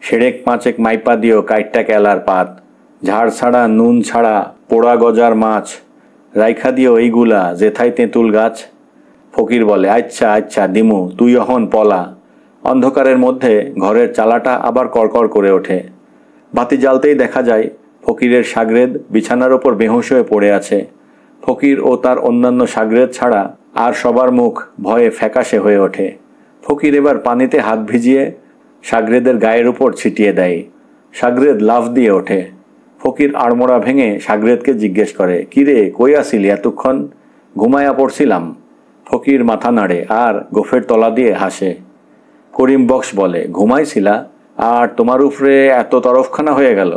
সেড়েক 5 মাইপা দিও কাইটটা কেলার পাত, ঝাড় ছাড়া নুন ছাড়া পোড়া গজার মাছ, রাইখা দিও এইগুলা যেথায় তেঁতুল গাছ। ফকির বলে, আচ্ছা আচ্ছা দিমু, তুই অহন পলা। অন্ধকারের মধ্যে ঘরের চালাটা আবার কড়কড় করে ওঠে। বাতি জ্বালতেই দেখা যায় ফকিরের সাগরেদ বিছানার ওপর বেহুঁশ হয়ে পড়ে আছে। ফকির ও তার অন্যান্য সাগরেদ ছাড়া আর সবার মুখ ভয়ে ফ্যাকাশে হয়ে ওঠে। ফকির এবার পানিতে হাত ভিজিয়ে সাগরেদের গায়ের উপর ছিটিয়ে দেয়। সাগরেদ লাফ দিয়ে ওঠে। ফকির আড়মোড়া ভেঙে সাগরেদকে জিজ্ঞেস করে, কিরে, কই আসিলি এতক্ষণ? ঘুমায়া পড়ছিলাম। ফকির মাথা নাড়ে আর গোফের তলা দিয়ে হাসে। করিম বক্স বলে, ঘুমাইছিলা আর তোমার উপরে এত তরফখানা হয়ে গেল?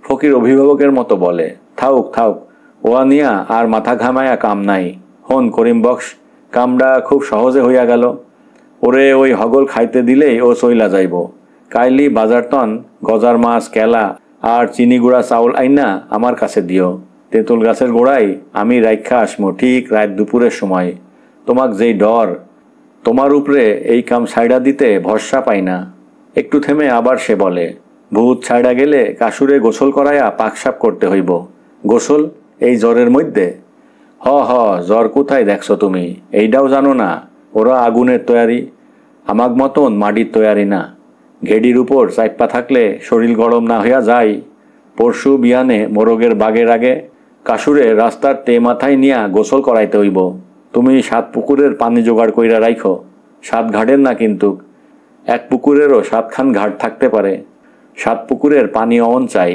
ফকির অভিভাবকের মতো বলে, থাউক থাউক, ওয়া নিয়া আর মাথা ঘামায়া কাম নাই। হন করিম বক্স, কামটা খুব সহজে হইয়া গেল। ওরে ওই হগল খাইতে দিলেই ও চইলা যাইব। কাইলি বাজারতন গজার মাছ, কেলা আর চিনি গুঁড়া চাউল আইনা আমার কাছে দিও। তেঁতুল গাছের গোড়ায় আমি রাইখা আসমো ঠিক রাত দুপুরের সময়। তোমাক যেই ডর, তোমার উপরে এই কাম ছাইড়া দিতে ভরসা পাই না। একটু থেমে আবার সে বলে, ভূত ছাইড়া গেলে কাশুরে গোসল করাইয়া পাকসাপ করতে হইব। গোসল এই জ্বরের মধ্যে? হ জ্বর কোথায় দেখছো তুমি? এইটাও জানো না? ওরা আগুনের তৈয়ারি, আমাক মতন মাটির তৈয়ারি না। ঘেডির উপর চাইপ্পা থাকলে শরীর গরম না হইয়া যায়। পরশু বিয়ানে মোরগের বাগের আগে কাশুরে রাস্তার তে মাথায় নিয়া গোসল করাইতে হইব। তুমি 7 পুকুরের পানি জোগাড় কইরা রাইখো। 7 ঘাটের না কিন্তু, এক পুকুরেরও 7খান ঘাট থাকতে পারে। 7 পুকুরের পানি অন চাই।